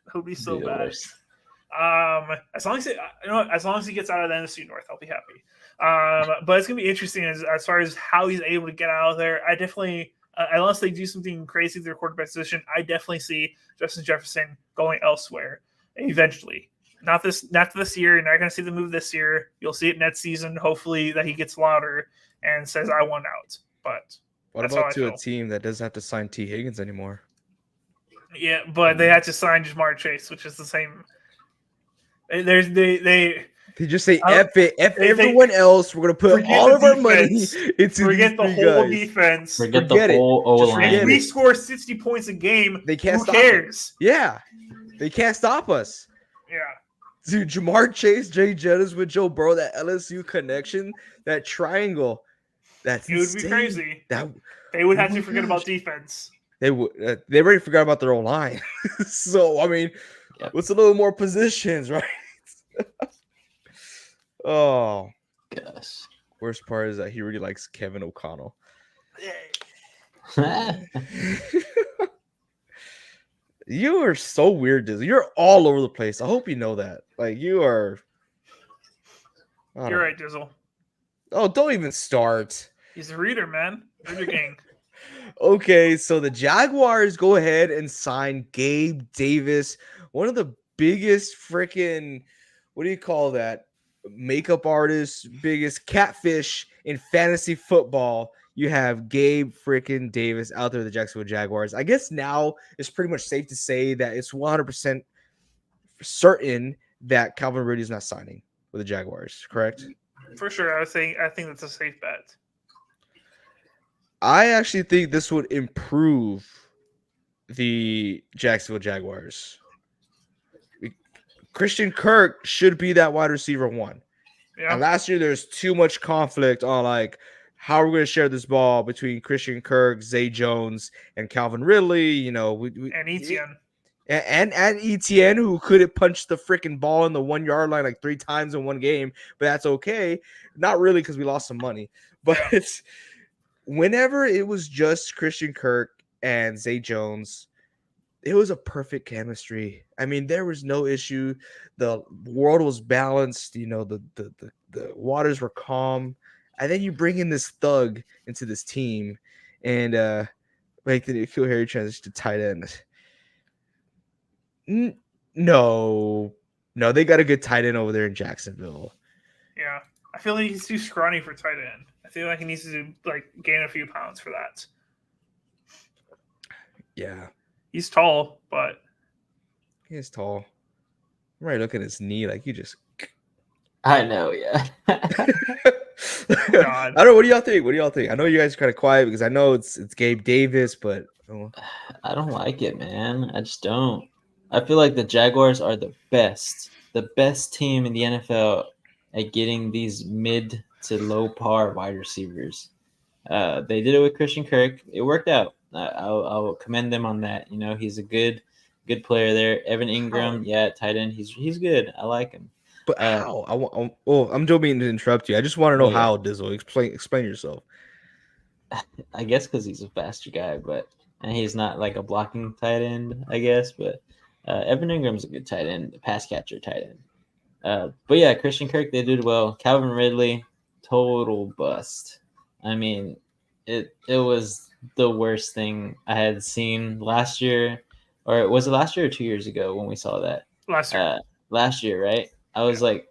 That would be so bad. As long as he gets out of the NFC North, I'll be happy. But it's gonna be interesting as far as how he's able to get out of there. I definitely, unless they do something crazy with their quarterback position, I definitely see Justin Jefferson going elsewhere eventually. Not this year. You're not going to see the move this year. You'll see it next season. Hopefully that he gets louder and says, I want out. But what about to a team that doesn't have to sign T. Higgins anymore? Yeah, but they had to sign Jamar Chase, which is the same. They just say F it, F everyone else. We're going to put all of our money into forget the whole defense. Forget the whole O-line. If we score 60 points a game, they can't who cares? Yeah, they can't stop us. Yeah. Dude, Jamar Chase, Jay Jettas with Joe Burrow, that LSU connection, that triangle, it would be crazy. They would have to forget about defense. They would. They already forgot about their own line. So I mean, what's a little more positions, right? Oh, gosh. Worst part is that he really likes Kevin O'Connell. You are so weird, Disney. You're all over the place. I hope you know that. You are. You're right, Dizzle. Oh, don't even start. He's a reader, man. Reader gang. Okay, so the Jaguars go ahead and sign Gabe Davis, one of the biggest freaking, what do you call that? Makeup artists, biggest catfish in fantasy football. You have Gabe freaking Davis out there, the Jacksonville Jaguars. I guess now it's pretty much safe to say that it's 100% certain that Calvin Ridley is not signing with the Jaguars, correct? For sure. I think that's a safe bet. I actually think this would improve the Jacksonville Jaguars. Christian Kirk should be that wide receiver one. Yeah. And last year there's too much conflict on like how we're going to share this ball between Christian Kirk, Zay Jones, and Calvin Ridley. You know, and Etienne. And Etienne, who couldn't punch the freaking ball in the 1 yard line like 3 times in one game, but that's okay. Not really because we lost some money. But whenever it was just Christian Kirk and Zay Jones, it was a perfect chemistry. I mean, there was no issue. The world was balanced. You know, the waters were calm. And then you bring in this thug into this team, and make the Nikhil Harry transition to tight end. No, they got a good tight end over there in Jacksonville. Yeah, I feel like he's too scrawny for tight end. I feel like he needs to gain a few pounds for that. Yeah. He's tall, but he is tall. I'm right looking at his knee like you just. I know, yeah. I don't know. What do y'all think? I know you guys are kind of quiet because I know it's Gabe Davis, but I don't like it, man. I just don't. I feel like the Jaguars are the best team in the NFL at getting these mid to low par wide receivers. They did it with Christian Kirk. It worked out. I'll commend them on that. You know, he's a good player there. Evan Ingram, tight end. He's good. I like him. But how? I'm Joe being to interrupt you. I just want to know how, Dizzle. Explain yourself. I guess because he's a faster guy, and he's not like a blocking tight end, I guess. But Evan Ingram's a good tight end, pass catcher tight end. But yeah, Christian Kirk, they did well. Calvin Ridley, total bust. I mean, it was the worst thing I had seen last year, or was it last year or 2 years ago when we saw that? Last year, right? I was like,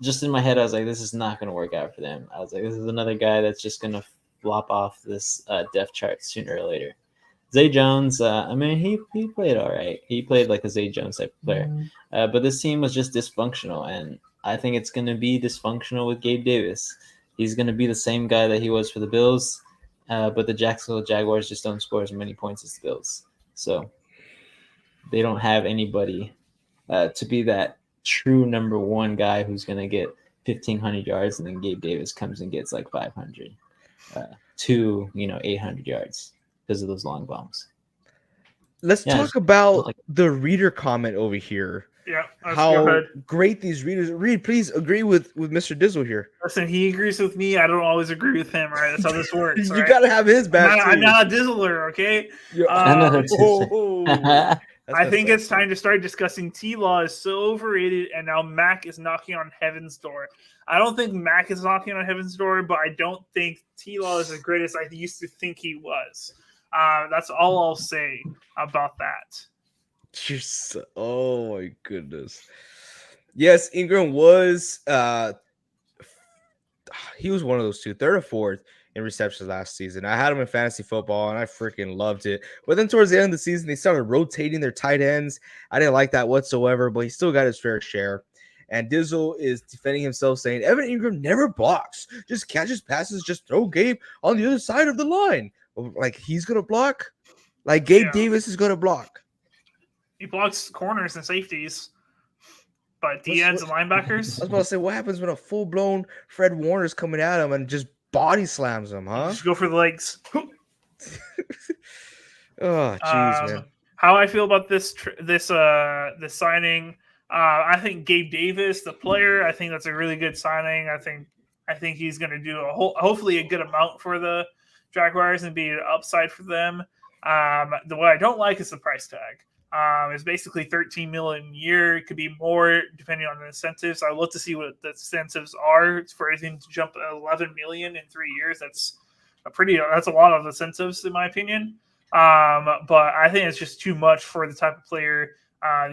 just in my head, I was like, this is not going to work out for them. I was like, this is another guy that's just going to flop off this depth chart sooner or later. Zay Jones, I mean, he played all right. He played like a Zay Jones type of player. But this team was just dysfunctional, and I think it's going to be dysfunctional with Gabe Davis. He's going to be the same guy that he was for the Bills, but the Jacksonville Jaguars just don't score as many points as the Bills. So they don't have anybody to be that true number one guy who's going to get 1,500 yards, and then Gabe Davis comes and gets like 500 to 800 yards because of those long bombs. Let's talk about the reader comment over here. Yeah, how great these readers. Reed, please agree with Mr. Dizzle here. Listen, he agrees with me. I don't always agree with him. Right, that's how this works. You gotta have his back. I'm not a Dizzler, okay? I think it's time to start discussing T-Law is so overrated, and now Mac is knocking on heaven's door. I don't think Mac is knocking on heaven's door, but I don't think T-Law is as great as I used to think he was. That's all I'll say about that. Oh my goodness. Yes, Ingram was he was one of those two, third or fourth in receptions last season. I had him in fantasy football and I freaking loved it. But then towards the end of the season, they started rotating their tight ends. I didn't like that whatsoever, but he still got his fair share. And Dizzle is defending himself, saying Evan Ingram never blocks, just catches passes, just throw Gabe on the other side of the line. Like he's gonna block, like Gabe Davis is gonna block. He blocks corners and safeties, but D-ends and linebackers. I was about to say, what happens when a full-blown Fred Warner's coming at him and just body slams him, huh? Just go for the legs. Oh, jeez, man. How I feel about this signing? I think Gabe Davis, the player, I think that's a really good signing. I think he's going to do hopefully a good amount for the Jaguars and be an upside for them. What I don't like is the price tag. It's basically $13 million a year. It could be more depending on the incentives. I'd love to see what the incentives are for anything to jump $11 million in 3 years. That's a lot of incentives in my opinion. But I think it's just too much for the type of player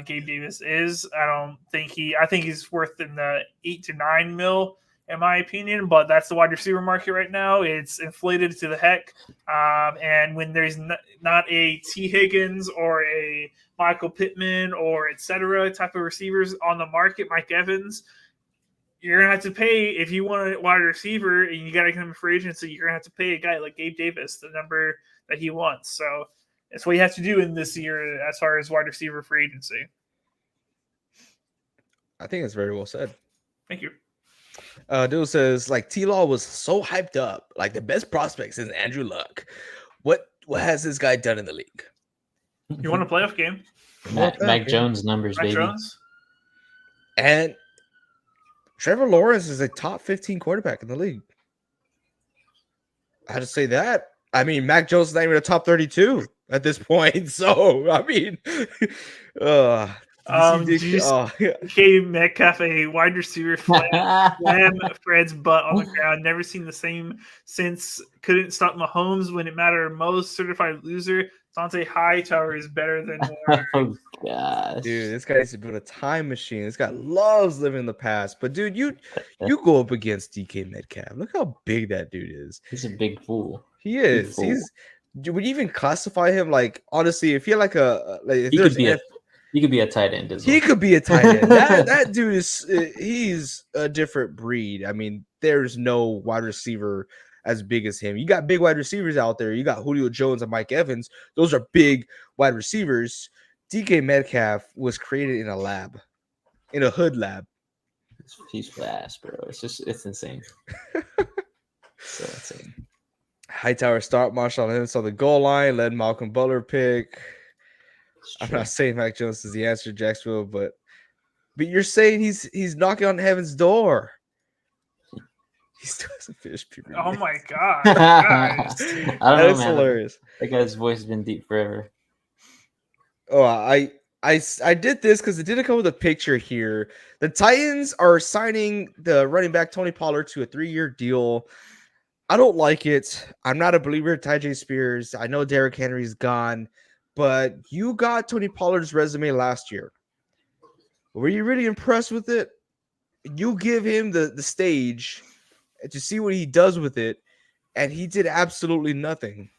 Gabe Davis is. I think he's worth in the $8 to $9 million. in my opinion. But that's the wide receiver market right now. It's inflated to the heck. And when there's not a T. Higgins or a Michael Pittman or etc. type of receivers on the market, Mike Evans, you're gonna have to pay if you want a wide receiver and you got to come in free agency. You're gonna have to pay a guy like Gabe Davis the number that he wants. So that's what you have to do in this year as far as wide receiver free agency. I think it's very well said. Thank you. Dude says like T-Law was so hyped up, like the best prospect since Andrew Luck. What has this guy done in the league? You want a playoff game? Mac Jones numbers, Mac baby. Jones? And Trevor Lawrence is a top 15 quarterback in the league. I had to say that. I mean, Mac Jones is not even a top 32 at this point. So, I mean, K. Metcalf, a wide receiver, slam Fred's butt on the ground. Never seen the same since. Couldn't stop Mahomes when it mattered most. Certified loser. Dante Hightower is better than Warner. Oh gosh, dude, this guy needs to build a time machine. This guy loves living in the past. But dude, you go up against DK Metcalf. Look how big that dude is. He's a big fool. He is. Fool. Would you even classify him like honestly? If you're like he could be a tight end as well. He could be a tight end. that dude is he's a different breed. I mean, there's no wide receiver as big as him. You got big wide receivers out there. You got Julio Jones and Mike Evans. Those are big wide receivers. DK Metcalf was created in a lab, in a hood lab. He's fast, bro. It's insane. So insane. Hightower start, Marshall Lynch on the goal line, led Malcolm Butler pick. I'm not saying Mac Jones is the answer to Jacksonville, but you're saying he's knocking on heaven's door. He still hasn't finished puberty. Oh my god! I don't know, That's man. hilarious. That guy's voice has been deep forever. Oh, I did this because it didn't come with a picture here. The Titans are signing the running back Tony Pollard to a 3-year deal. I don't like it. I'm not a believer in Tyjae Spears. I know Derrick Henry's gone, but you got Tony Pollard's resume last year. Were you really impressed with it? You give him the stage to see what he does with it, and he did absolutely nothing.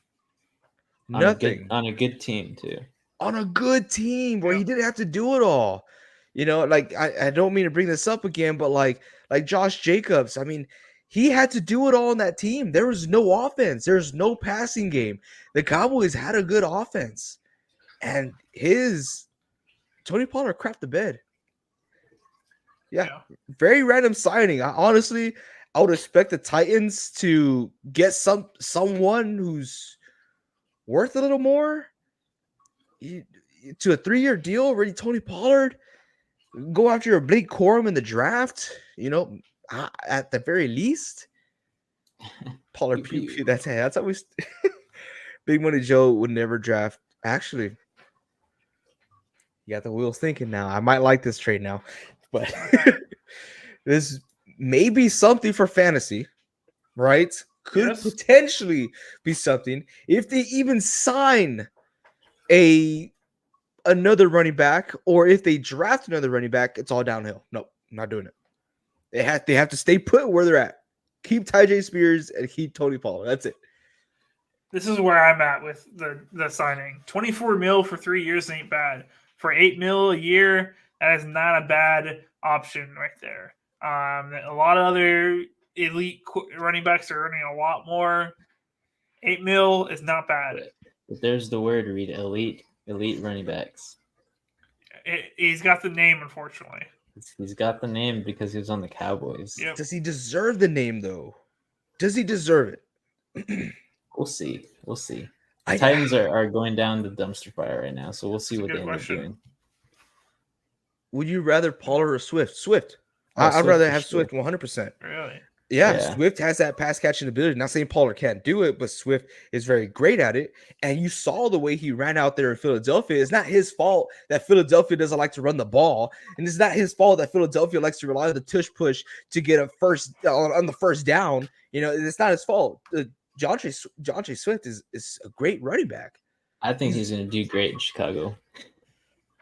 Nothing. On a good team, too. On a good team where he didn't have to do it all. You know, like I don't mean to bring this up again, but like Josh Jacobs, I mean, he had to do it all on that team. There was no offense. There's no passing game. The Cowboys had a good offense. And Tony Pollard crapped the bed. Yeah. Very random signing. I would expect the Titans to get someone who's worth a little more to a 3-year deal. Already Tony Pollard, go after a Blake Corum in the draft. You know, at the very least, Pollard. That's how we. Big Money Joe would never draft. Actually, you got the wheels thinking now. I might like this trade now, but this may be something for fantasy, right? Could potentially be something if they even sign another running back, or if they draft another running back. It's all downhill. Nope, I'm not doing it. They have to stay put where they're at. Keep Tyjae Spears and keep Tony Pollard. That's it. This is where I'm at with the signing. $24 million for 3 years ain't bad. For $8 million a year, that is not a bad option right there. A lot of other elite running backs are earning a lot more. $8 million is not bad. But there's the word, Reed. Elite running backs. He's got the name, unfortunately. He's got the name because he was on the Cowboys. Yep. Does he deserve the name, though? Does he deserve it? We'll see. The Titans are going down the dumpster fire right now, so we'll see what they end up doing. Would you rather Pollard or Swift? Swift. I'd Swift rather have sure. Swift 100%. Really? Yeah, Swift has that pass catching ability. Not saying Pollard can't do it, but Swift is very great at it. And you saw the way he ran out there in Philadelphia. It's not his fault that Philadelphia doesn't like to run the ball. And it's not his fault that Philadelphia likes to rely on the tush push to get a first on the first down. You know, it's not his fault. DeAndre Swift is a great running back. I think he's going to do great in Chicago.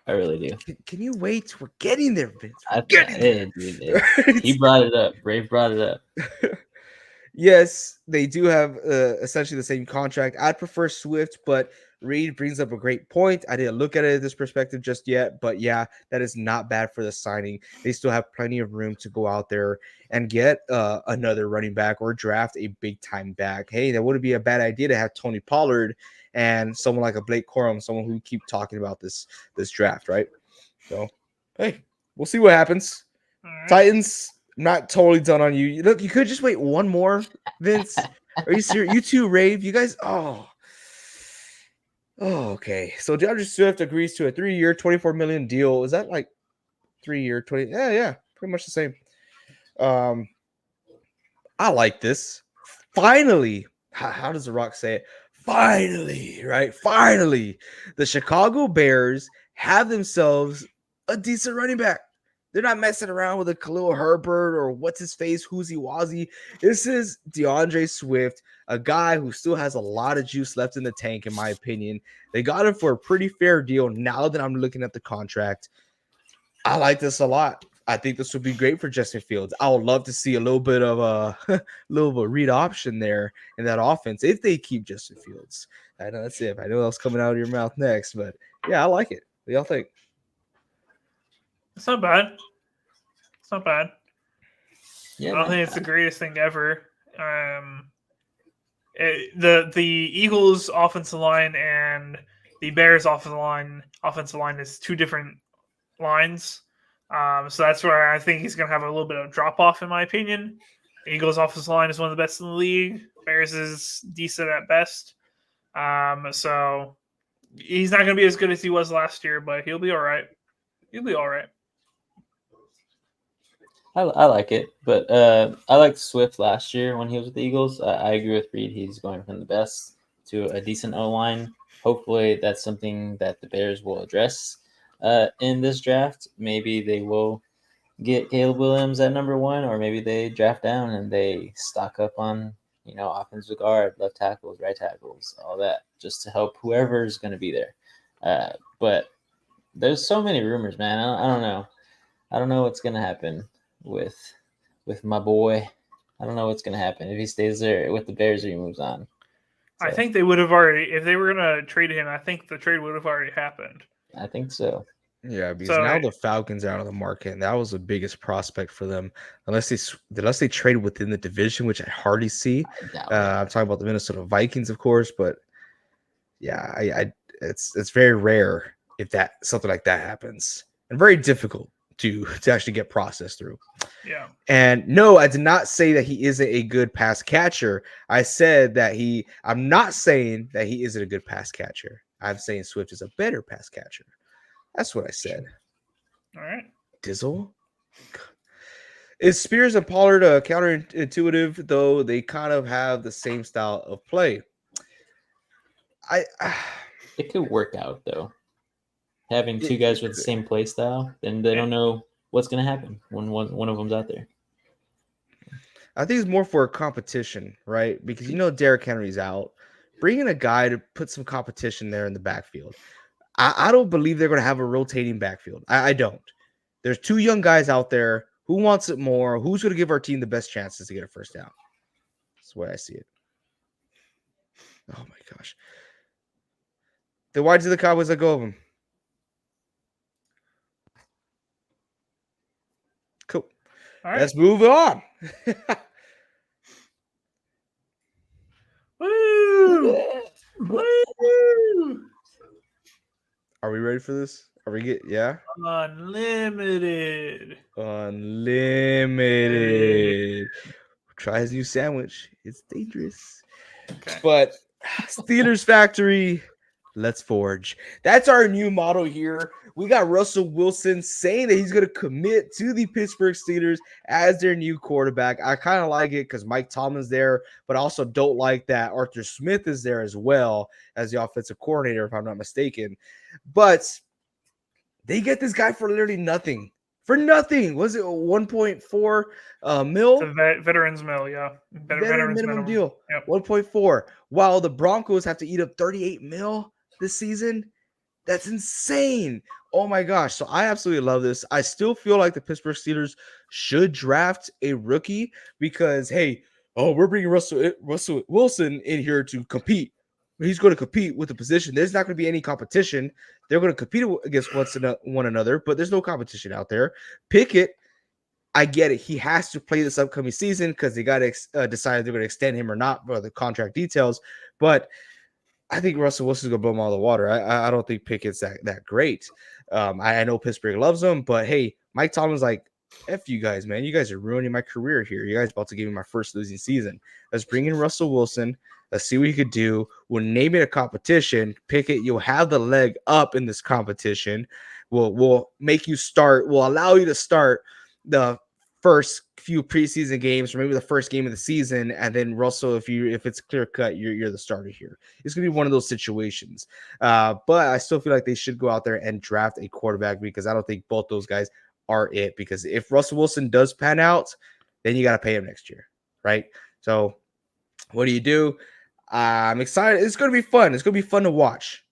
I really do. Can you wait? We're getting there, Vince. We're I getting there. dude, he brought it up. Brave brought it up. Yes, they do have essentially the same contract. I'd prefer Swift, but Reed brings up a great point. I didn't look at it this perspective just yet, but yeah, that is not bad for the signing. They still have plenty of room to go out there and get another running back or draft a big time back. Hey, that wouldn't be a bad idea to have Tony Pollard and someone like a Blake Corum, someone who keep talking about this draft, right? So, hey, we'll see what happens. All right. Titans, I'm not totally done on you. Look, you could just wait one more, Vince. Are you serious? You two, Rave. You guys, okay. So DeAndre Swift agrees to a 3-year, $24 million deal. Is that like 3-year, 20? Yeah, pretty much the same. I like this. Finally, how does The Rock say it? Finally, right? Finally, the Chicago Bears have themselves a decent running back. They're not messing around with a Khalil Herbert or what's his face, Whoosy Wazzy. This is DeAndre Swift, a guy who still has a lot of juice left in the tank, in my opinion. They got him for a pretty fair deal. Now that I'm looking at the contract, I like this a lot. I think this would be great for Justin Fields. I would love to see a little bit of a read option there in that offense if they keep Justin Fields. I know that's it. I know that's coming out of your mouth next, but yeah, I like it. What do y'all think? It's not bad. It's not bad. Yeah, I don't think it's the greatest thing ever. The Eagles offensive line and the Bears offensive line is two different lines. So that's where I think he's going to have a little bit of drop off, in my opinion. The Eagles offensive line is one of the best in the league. Bears is decent at best. So he's not going to be as good as he was last year, but he'll be all right. He'll be all right. I like it, but I liked Swift last year when he was with the Eagles. I agree with Reed. He's going from the best to a decent O-line. Hopefully that's something that the Bears will address in this draft. Maybe they will get Caleb Williams at number 1, or maybe they draft down and they stock up on, offensive guard, left tackles, right tackles, all that, just to help whoever's going to be there. But there's so many rumors, man. I don't know. I don't know what's going to happen with my boy. I don't know what's going to happen if he stays there with the Bears or he moves on. So, I think they would have already, if they were going to trade him, I think the trade would have already happened. I think so. Yeah, because now the Falcons are out of the market, and that was the biggest prospect for them. Unless they trade within the division, which I hardly see. I'm talking about the Minnesota Vikings, of course, but yeah, it's very rare if something like that happens, and very difficult to actually get processed through. Yeah. And no, I did not say that he isn't a good pass catcher. I said that I'm not saying that he isn't a good pass catcher. I'm saying Swift is a better pass catcher. That's what I said. All right. Dizzle. Is Spears and Pollard counterintuitive, though they kind of have the same style of play? It could work out, though. Having two guys with the same play style, then they don't know what's going to happen when one of them's out there. I think it's more for a competition, right? Because Derrick Henry's out. Bring in a guy to put some competition there in the backfield. I don't believe they're going to have a rotating backfield. I don't. There's 2 young guys out there. Who wants it more? Who's going to give our team the best chances to get a first down? That's the way I see it. Oh, my gosh. Then why did the Cowboys let go of him? Cool. All right. Let's move on. Woo! Woo! Are we ready for this? Are we yeah? Unlimited. Try his new sandwich. It's dangerous. Okay. But Steelers Factory, let's forge. That's our new motto here. We got Russell Wilson saying that he's going to commit to the Pittsburgh Steelers as their new quarterback. I kind of like it because Mike Tomlin's there, but I also don't like that Arthur Smith is there as well as the offensive coordinator, if I'm not mistaken. But they get this guy for literally nothing. For nothing. Was it 1.4 mil? It's a veterans mil, yeah. Veterans minimum deal. Yep. 1.4. While the Broncos have to eat up 38 mil this season. That's insane. Oh my gosh. So I absolutely love this. I still feel like the Pittsburgh Steelers should draft a rookie because, hey, we're bringing Russell Wilson in here to compete. He's going to compete with the position. There's not going to be any competition. They're going to compete against one another, but there's no competition out there. Pickett, I get it. He has to play this upcoming season because they got to decide if they're going to extend him or not for the contract details. But I think Russell Wilson's gonna blow him out of the water. I don't think Pickett's that great. I know Pittsburgh loves him, but hey, Mike Tomlin's like, F you guys, man. You guys are ruining my career here. You guys about to give me my first losing season. Let's bring in Russell Wilson. Let's see what he could do. We'll name it a competition. Pickett, you'll have the leg up in this competition. We'll make you start. We'll allow you to start the first few preseason games, or maybe the first game of the season, and then Russell, if it's clear cut, you're the starter here. It's gonna be one of those situations. But I still feel like they should go out there and draft a quarterback because I don't think both those guys are it. Because if Russell Wilson does pan out, then you got to pay him next year, right? So what do? I'm excited. It's gonna be fun. It's gonna be fun to watch,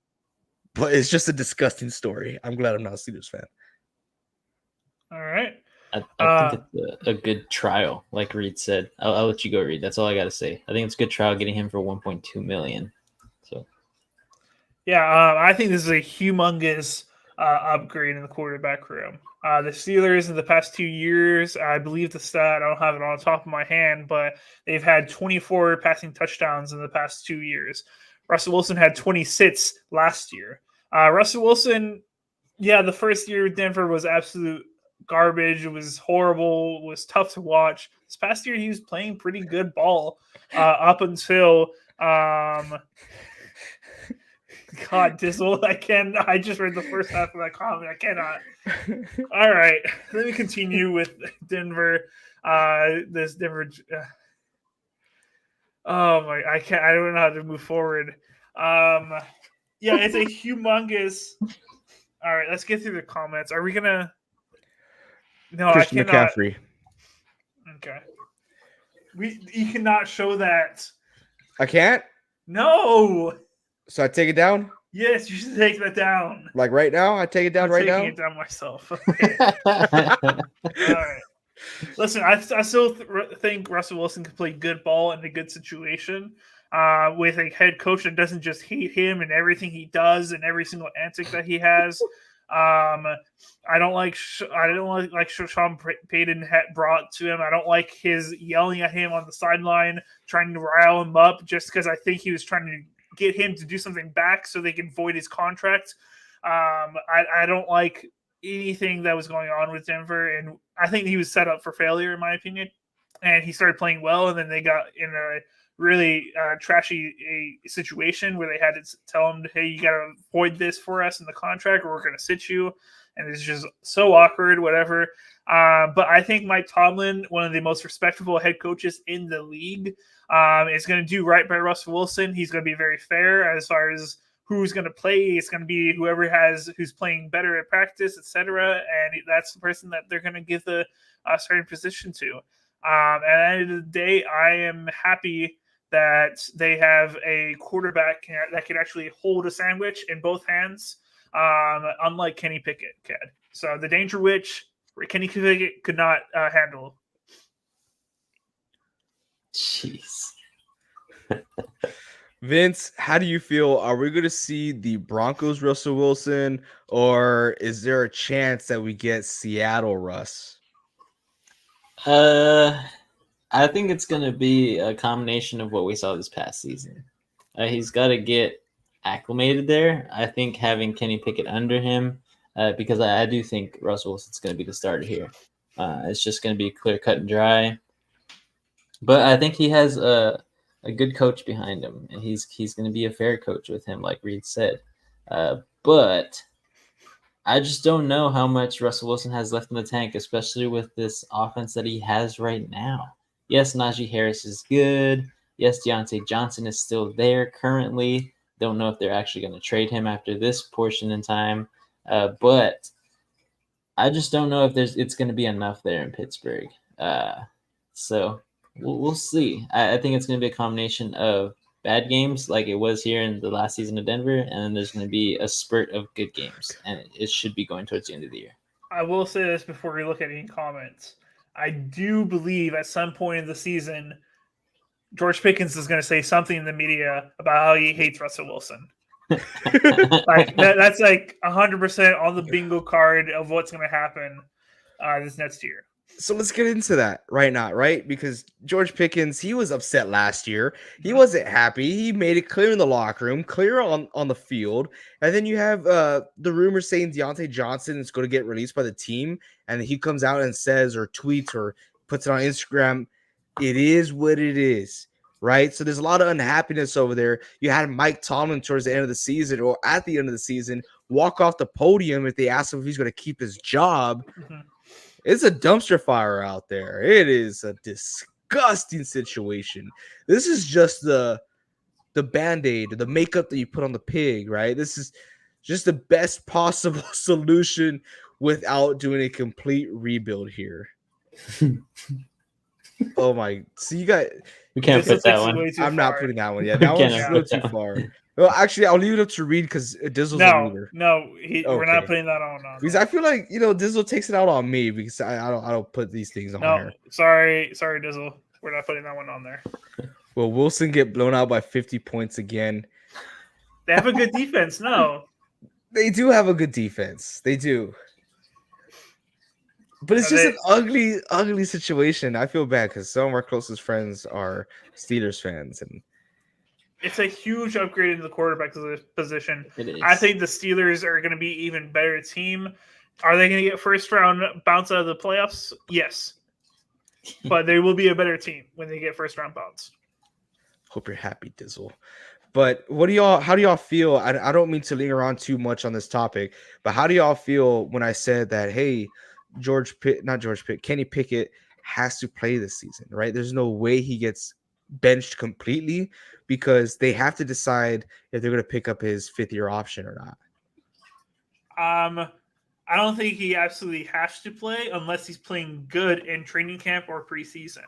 but it's just a disgusting story. I'm glad I'm not a Steelers fan. All right. I think it's a good trial, like Reed said. I'll let you go, Reed. That's all I got to say. I think it's a good trial getting him for $1.2 million. So, yeah, I think this is a humongous upgrade in the quarterback room. The Steelers in the past 2 years, I believe the stat, I don't have it on the top of my hand, but they've had 24 passing touchdowns in the past 2 years. Russell Wilson had 26 last year. Russell Wilson, the first year with Denver was absolute garbage. It was horrible. It was tough to watch. This past year, he was playing pretty good ball up until God, Dizzle. I just read the first half of that comment. I cannot. All right, let me continue with Denver. This Denver. Oh my! I can't. I don't know how to move forward. It's a humongous. All right, let's get through the comments. Are we gonna? No, Christian I cannot. McCaffrey. Okay. You cannot show that. I can't? No. So I take it down? Yes, you should take that down. Like right now? I take it down right now? I'm taking it down myself. Okay. All right. Listen, I still think Russell Wilson can play good ball in a good situation with a head coach that doesn't just hate him and everything he does and every single antic that he has. I don't like Sean Payton had brought to him. I don't like his yelling at him on the sideline, trying to rile him up just because I think he was trying to get him to do something back so they can void his contract. I don't like anything that was going on with Denver, and I think he was set up for failure in my opinion. And he started playing well, and then they got in a really trashy situation where they had to tell him, hey, you got to void this for us in the contract or we're going to sit you. And it's just so awkward, whatever. But I think Mike Tomlin, one of the most respectable head coaches in the league, is going to do right by Russell Wilson. He's going to be very fair as far as who's going to play. It's going to be who's playing better at practice, etc. And that's the person that they're going to give the starting position to. At the end of the day, I am happy that they have a quarterback that can actually hold a sandwich in both hands, unlike Kenny Pickett could. So the danger which Kenny Pickett could not handle. Jeez. Vince, how do you feel? Are we going to see the Broncos Russell Wilson, or is there a chance that we get Seattle Russ? I think it's going to be a combination of what we saw this past season. He's got to get acclimated there. I think having Kenny Pickett under him, because I do think Russell Wilson's going to be the starter here. It's just going to be clear, cut, and dry. But I think he has a good coach behind him, and he's going to be a fair coach with him, like Reed said. But I just don't know how much Russell Wilson has left in the tank, especially with this offense that he has right now. Yes, Najee Harris is good. Yes, Deontay Johnson is still there currently. Don't know if they're actually going to trade him after this portion in time. But I just don't know if it's going to be enough there in Pittsburgh. So we'll see. I think it's going to be a combination of bad games like it was here in the last season of Denver, and then there's going to be a spurt of good games, and it should be going towards the end of the year. I will say this before we look at any comments. I do believe at some point in the season, George Pickens is going to say something in the media about how he hates Russell Wilson. Like that's like 100% on the bingo card of what's going to happen this next year. So let's get into that right now, right? Because George Pickens, he was upset last year. He wasn't happy. He made it clear in the locker room, clear on the field. And then you have the rumors saying Deontay Johnson is going to get released by the team. And he comes out and says or tweets or puts it on Instagram, it is what it is, right? So there's a lot of unhappiness over there. You had Mike Tomlin towards the end of the season or at the end of the season walk off the podium if they asked him if he's going to keep his job. Mm-hmm. It's a dumpster fire out there. It is a disgusting situation. This is just the Band-Aid, the makeup that you put on the pig, right? This is just the best possible solution without doing a complete rebuild here. Oh my! So you got we can't put that one. I'm not putting that one yet. That one's a little too far. Well, actually, I'll leave it up to Reed because Dizzle's a leader. We're not putting that on. Because I feel like Dizzle takes it out on me because I don't put these things on here. Sorry, Dizzle. We're not putting that one on there. Will Wilson get blown out by 50 points again? They have a good defense. No, they do have a good defense. They do. But it's just an ugly situation. I feel bad because some of our closest friends are Steelers fans, and it's a huge upgrade in the quarterback position. It is. I think the Steelers are going to be even better team. Are they going to get first round bounce out of the playoffs? Yes, but they will be a better team when they get first round bounce. Hope you're happy, Dizzle. But how do y'all feel? I don't mean to linger on too much on this topic, but how do y'all feel when I said that, hey, Kenny Pickett has to play this season, right? There's no way he gets benched completely because they have to decide if they're going to pick up his fifth-year option or not. I don't think he absolutely has to play unless he's playing good in training camp or preseason.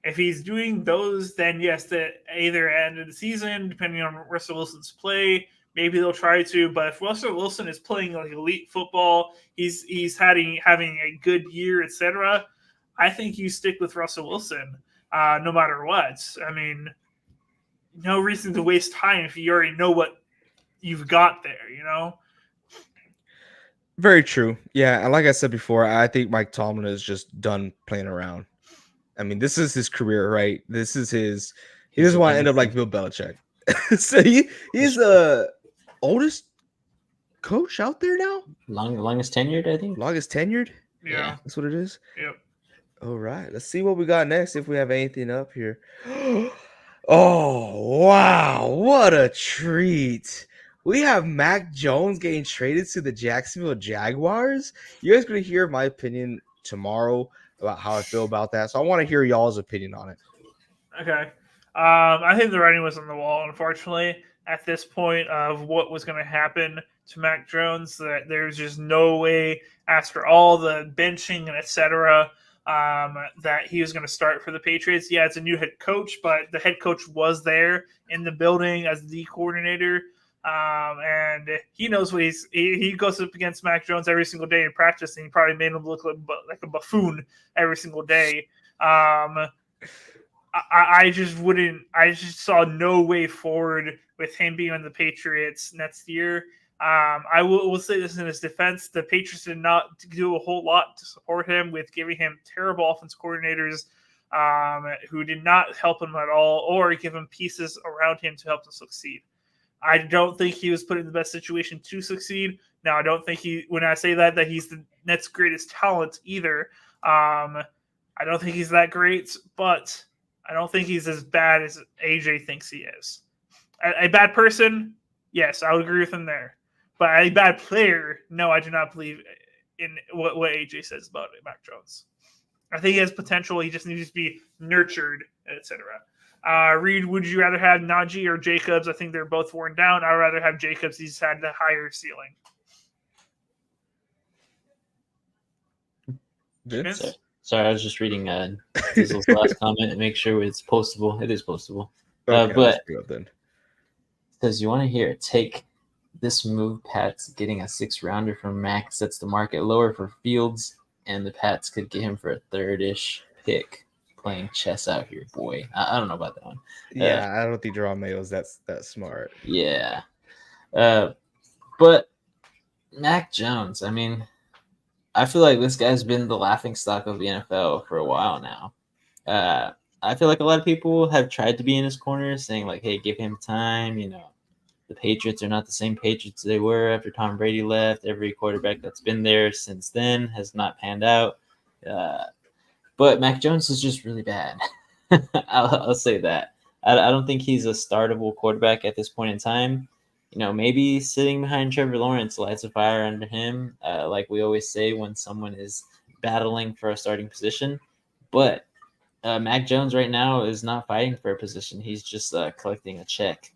If he's doing those, then yes, the either end of the season, depending on Russell Wilson's play, maybe they'll try to. But if Russell Wilson is playing like elite football, he's having a good year, etc., I think you stick with Russell Wilson no matter what. I mean, no reason to waste time if you already know what you've got there, you know? Very true. Yeah, and like I said before, I think Mike Tomlin is just done playing around. I mean, this is his career, right? This is his. He doesn't want to end up like Bill Belichick. So he's the oldest coach out there now. Longest tenured, I think. Longest tenured. Yeah, that's what it is. Yep. All right, let's see what we got next. If we have anything up here. Oh wow! What a treat. We have Mac Jones getting traded to the Jacksonville Jaguars. You guys going to hear my opinion tomorrow about how I feel about that. So I want to hear y'all's opinion on it. Okay. I think the writing was on the wall, unfortunately, at this point of what was going to happen to Mac Jones. That there's just no way, after all the benching and etc., that he was going to start for the Patriots. Yeah, it's a new head coach, but the head coach was there in the building as the coordinator. And he knows what he goes up against Mac Jones every single day in practice, and he probably made him look like a buffoon every single day. I just saw no way forward with him being on the Patriots next year. I will say this in his defense: the Patriots did not do a whole lot to support him with giving him terrible offense coordinators who did not help him at all or give him pieces around him to help him succeed. I don't think he was put in the best situation to succeed. Now, I don't think when I say that he's the next greatest talent either. I don't think he's that great, but I don't think he's as bad as AJ thinks he is. A bad person, yes, I would agree with him there. But a bad player, no, I do not believe in what AJ says about Mac Jones. I think he has potential. He just needs to be nurtured, etc. Reed, would you rather have Najee or Jacobs? I think they're both worn down. I'd rather have Jacobs. He's had the higher ceiling. Sorry, I was just reading Diesel's last comment and make sure it's postable. It is postable. Okay, let's but go then. because you want to hear it, take this move, Pats getting a 6th rounder from Mac sets the market lower for Fields, and the Pats could get him for a 3rd-ish pick. Playing chess out here, boy. I don't know about that one. Yeah, I don't think Jerome Mayo's that's smart. Yeah. But Mac Jones, I mean, I feel like this guy's been the laughingstock of the NFL for a while now. I feel like a lot of people have tried to be in his corner, saying like, "Hey, give him time." You know, the Patriots are not the same Patriots they were after Tom Brady left. Every quarterback that's been there since then has not panned out. But Mac Jones is just really bad. I'll say that. I don't think he's a startable quarterback at this point in time. You know, maybe sitting behind Trevor Lawrence lights a fire under him, like we always say when someone is battling for a starting position. But Mac Jones right now is not fighting for a position. He's just collecting a check.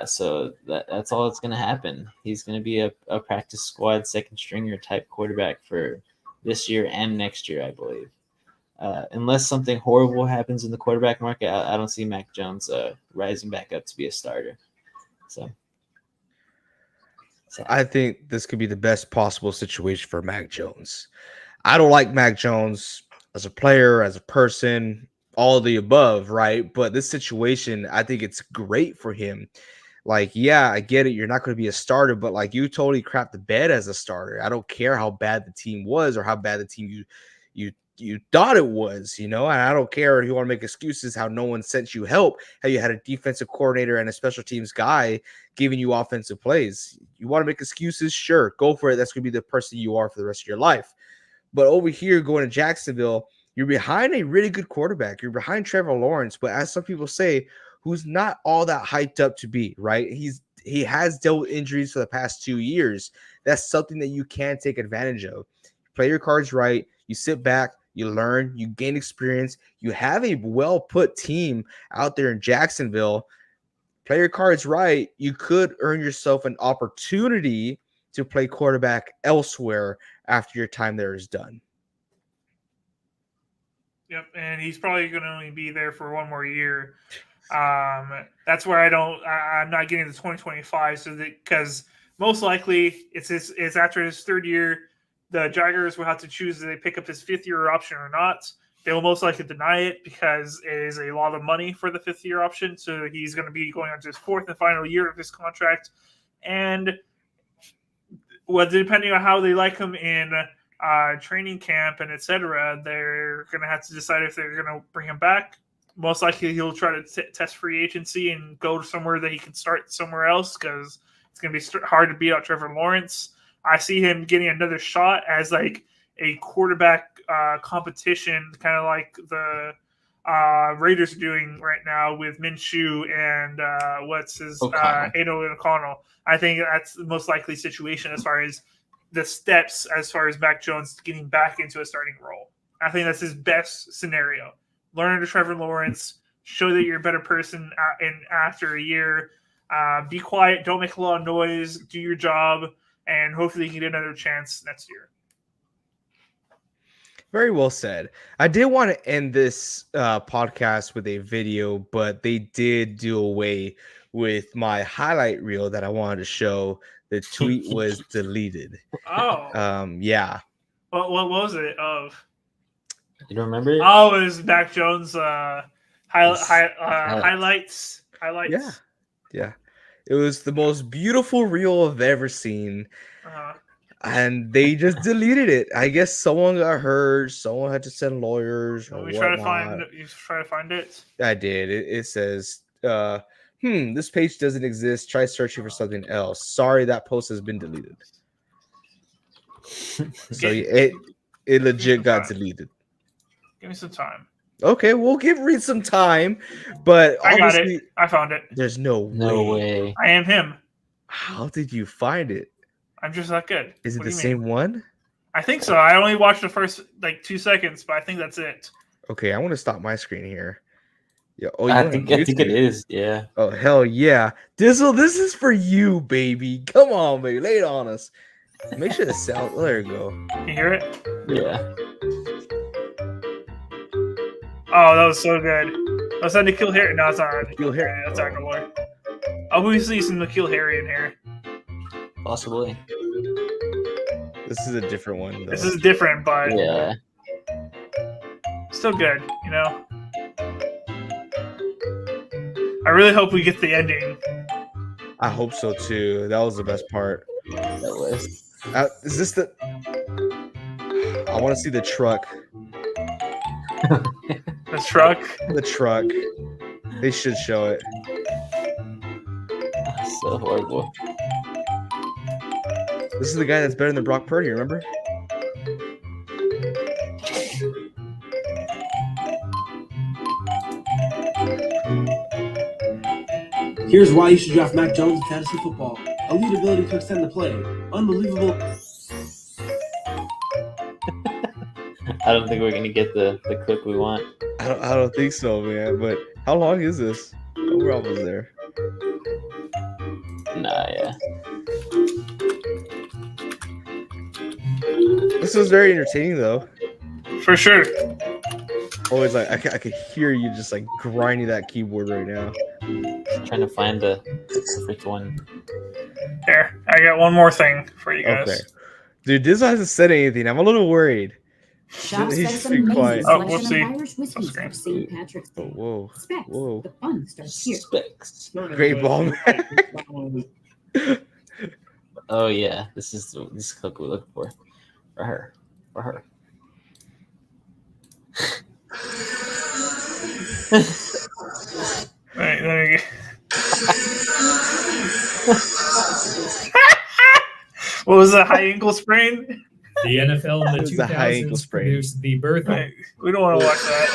So that's all that's going to happen. He's going to be a practice squad 2nd stringer type quarterback for this year and next year, I believe. Unless something horrible happens in the quarterback market, I don't see Mac Jones rising back up to be a starter. So I think this could be the best possible situation for Mac Jones. I don't like Mac Jones as a player, as a person, all of the above, right? But this situation, I think it's great for him. Like, yeah, I get it. You're not going to be a starter, but like you totally crapped the bed as a starter. I don't care how bad the team was or how bad the team you thought it was, and I don't care if you want to make excuses how no one sent you help, how you had a defensive coordinator and a special teams guy giving you offensive plays. You want to make excuses? Sure, go for it. That's going to be the person you are for the rest of your life. But over here, going to Jacksonville, you're behind a really good quarterback. You're behind Trevor Lawrence, but as some people say, who's not all that hyped up to be, right? He has dealt with injuries for the past 2 years. That's something that you can take advantage of. Play your cards right. You sit back, you learn, you gain experience. You have a well-put team out there in Jacksonville. Play your cards right. You could earn yourself an opportunity to play quarterback elsewhere after your time there is done. Yep, and he's probably going to only be there for 1 more year. That's where I'm not getting the 2025. So because most likely it's after his 3rd year, the Jaguars will have to choose if they pick up his 5th year option or not. They will most likely deny it because it is a lot of money for the 5th year option. So he's going to be going on to his 4th and final year of his contract. And depending on how they like him in training camp and etc., they're going to have to decide if they're going to bring him back. Most likely he'll try to test free agency and go to somewhere that he can start somewhere else because it's going to be hard to beat out Trevor Lawrence. I see him getting another shot as like a quarterback competition, kind of like the Raiders are doing right now with Minshew and Aiden O'Connell. I think that's the most likely situation as far as the steps, as far as Mac Jones getting back into a starting role. I think that's his best scenario. Learn under Trevor Lawrence, show that you're a better person after a year. Be quiet, don't make a lot of noise, do your job, and hopefully you can get another chance next year. Very well said. I did want to end this podcast with a video, but they did do away with my highlight reel that I wanted to show. The tweet was deleted. Oh. Yeah. What was it of? You don't remember it? Oh, it was Mac Jones highlights. Yeah. It was the most beautiful reel I've ever seen. Uh-huh. And they just deleted it. I guess someone got hurt. Someone had to send lawyers or whatnot. You try to find it? I did. It says, this page doesn't exist. Try searching for something else. Sorry, that post has been deleted. So it legit got deleted. Give me some time. Okay, we'll give Reed some time, but I got it. I found it. There's no way. I am him. How did you find it? I'm just that good. Is it the same one? I think so. I only watched the first 2 seconds, but I think that's it. Okay, I want to stop my screen here. Yeah. Oh, I think it is. Yeah. Oh, hell yeah. Dizzle, this is for you, baby. Come on, baby. Lay it on us. Make sure the sound. There you go. Can you hear it? Yeah. Oh, that was so good. Oh, is that Nikhil Harry? No, it's not. Nikhil Harry. That's Aguilar. Oh, we see some Nikhil Harry in here. Possibly. This is a different one, though. This is different, but Yeah. still good, you know? I really hope we get the ending. I hope so too. That was the best part. That was. Is this the? I want to see the truck. The truck. The truck. They should show it. So horrible. This is the guy that's better than Brock Purdy. Remember? Here's why you should draft Mac Jones in fantasy football. Elite ability to extend the play. Unbelievable. I don't think we're gonna get the clip we want. I don't think so, man. But how long is this? Oh, we're almost there. Nah, yeah. This was very entertaining, though. For sure. Always like I could hear you just like grinding that keyboard right now. Trying to find the perfect one. Here, I got one more thing for you guys. Okay, dude, Dizzle hasn't said anything. I'm a little worried. Shops He's has an pretty amazing quiet. Oh, selection whoopsie. of Irish whiskeys Okay. for St. Patrick's Oh, Day. whoa, Specs, whoa. the fun starts here. Specs. Great ball, man. Oh yeah, this is clip we look for her. For her. Right, there you go. What was that, high ankle sprain? The NFL in the It was a high ankle 2000s sprain. produced the birth of Right, we don't want to watch that.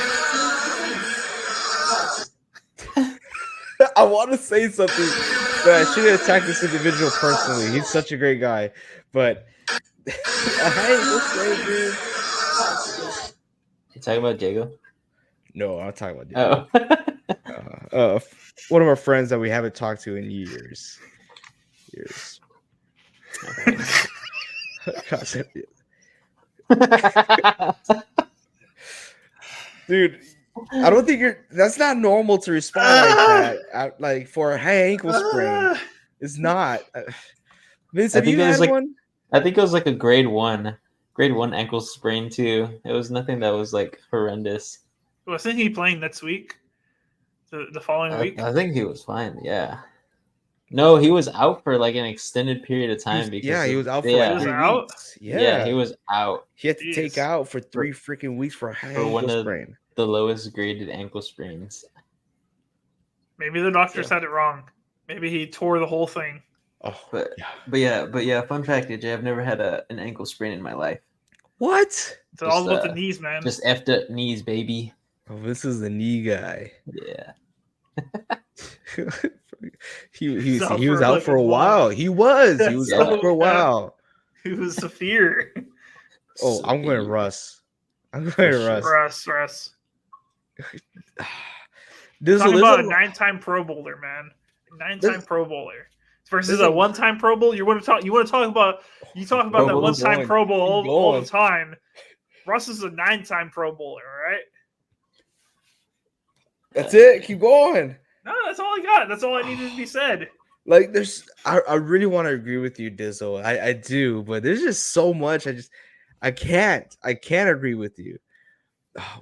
I want to say something, but I shouldn't attack this individual personally. He's such a great guy, but a high ankle sprain, dude. You talking about Diego? No, I'm not talking about Oh. one of our friends that we haven't talked to in years. Gosh, dude, I don't think that's not normal to respond like that. Like for a high ankle sprain, it's not. Vince, I have think you it was had like- one? I think it was like a grade one ankle sprain too. It was nothing that was like horrendous. Wasn't he playing next week? The following week? I think he was fine. Yeah. No, he was out for like an extended period of time because Yeah, he was out for yeah, like He was 3 out? weeks. yeah, he was out. He had to take Jeez. out for 3 freaking weeks for a high For one ankle of- sprain. The lowest graded ankle sprains. Maybe the doctors had it wrong. Maybe he tore the whole thing. Oh, But yeah. but yeah. Fun fact, AJ, I've never had an ankle sprain in my life. What? It's all Just, about the knees, man. Just effed up knees, baby. Oh, this is the knee guy. Yeah. he out was for out like for a a while. while. He was Yeah. out for a while. He was severe. Oh, I'm going to Russ. I'm going to Russ. Russ. This Talking is about a 9-time Pro Bowler, man. 9-time Pro Bowler versus a 1-time Pro Bowl. You want to talk about that Pro Bowl 1-time going. Pro Bowl Keep all going. the time. Russ is a 9-time Pro Bowler. All right. That's it. Keep going. No, that's all I got. That's all I needed to be said. Like I really want to agree with you, Dizzle. I do, but there's just so much. I can't agree with you.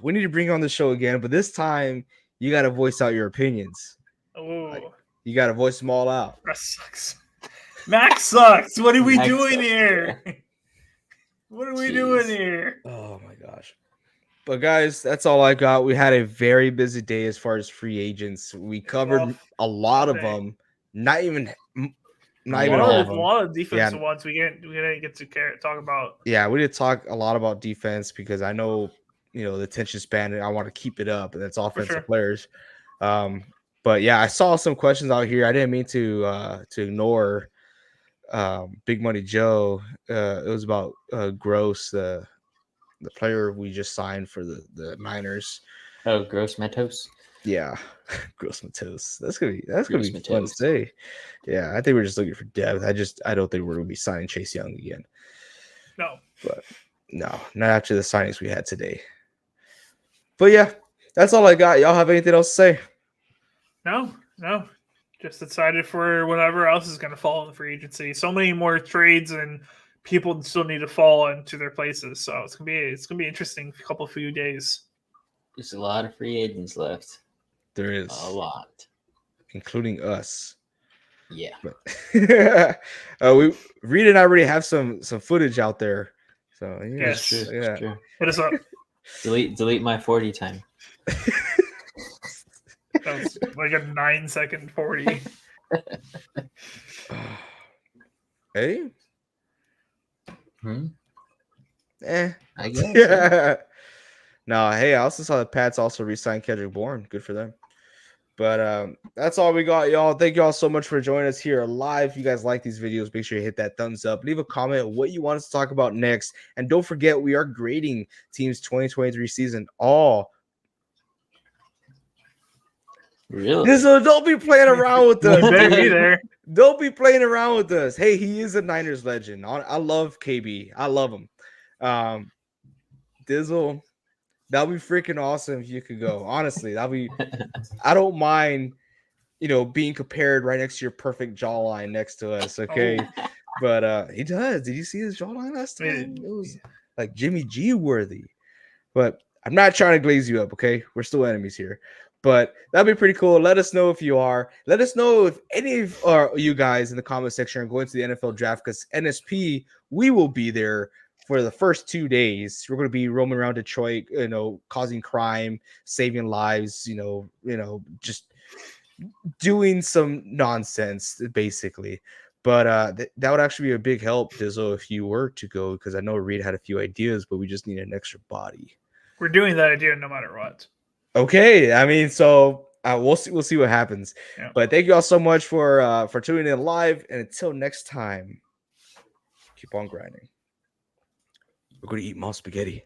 We need to bring you on the show again, but this time you got to voice out your opinions. Oh, You got to voice them all out. Russ sucks. Max sucks. What are we Max doing sucks. here? What are we Jeez. doing here? Oh my gosh. But guys, that's all I got. We had a very busy day as far as free agents. We covered Rough a lot of day. them. Not even A all lot of of, them. a lot of defensive Yeah. ones we didn't get to talk about. Yeah, we did talk a lot about defense because I know, the attention span and I want to keep it up, and that's offensive sure. players. But yeah, I saw some questions out here. I didn't mean to ignore Big Money Joe. It was about Gross, the player we just signed for the Niners. Oh, Gross Matos. Yeah, Gross Matos. That's gonna be Gross fun to Matos. say. Yeah, I think we're just looking for depth. I don't think we're gonna be signing Chase Young again. No. But no, not after the signings we had today. But yeah, That's all I got. Y'all have anything else to say? No. Just excited for whatever else is going to fall in the free agency. So many more trades and people still need to fall into their places. So it's gonna be interesting. Few days. There's a lot of free agents left. There is A lot, including us. Yeah. But Reed and I already have some footage out there. So yeah, Yes. True, yeah. true. Hit us up. Delete my 40 time. That was like a 9-second 40. Hey, Hmm? eh. I guess. Yeah. No, hey, I also saw the Pats also re-signed Kendrick Bourne. Good for them. But that's all we got, y'all. Thank y'all so much for joining us here live. If you guys like these videos, make sure you hit that thumbs up. Leave a comment what you want us to talk about next. And don't forget, we are grading teams 2023 season. All Really? so don't be playing around with us. You better be dude. there. Don't be playing around with us. Hey, he is a Niners legend. I love KB. I love him. Dizzle, that'll be freaking awesome if you could go. Honestly, that'll be. I don't mind, being compared right next to your perfect jawline next to us. Okay, but he does. Did you see his jawline last time? It was like Jimmy G worthy. But I'm not trying to glaze you up. Okay, we're still enemies here. But that'd be pretty cool. Let us know if you are. Let us know if any of you guys in the comment section are going to the NFL draft, because NSP, we will be there for the first 2 days. We're going to be roaming around Detroit, causing crime, saving lives, just doing some nonsense, basically. But that would actually be a big help, Dizzle, if you were to go, because I know Reed had a few ideas, but we just need an extra body. We're doing that idea no matter what. Okay, I mean, so we'll see what happens. Yeah. But thank you all so much for tuning in live, and until next time, keep on grinding. We're going to eat more spaghetti.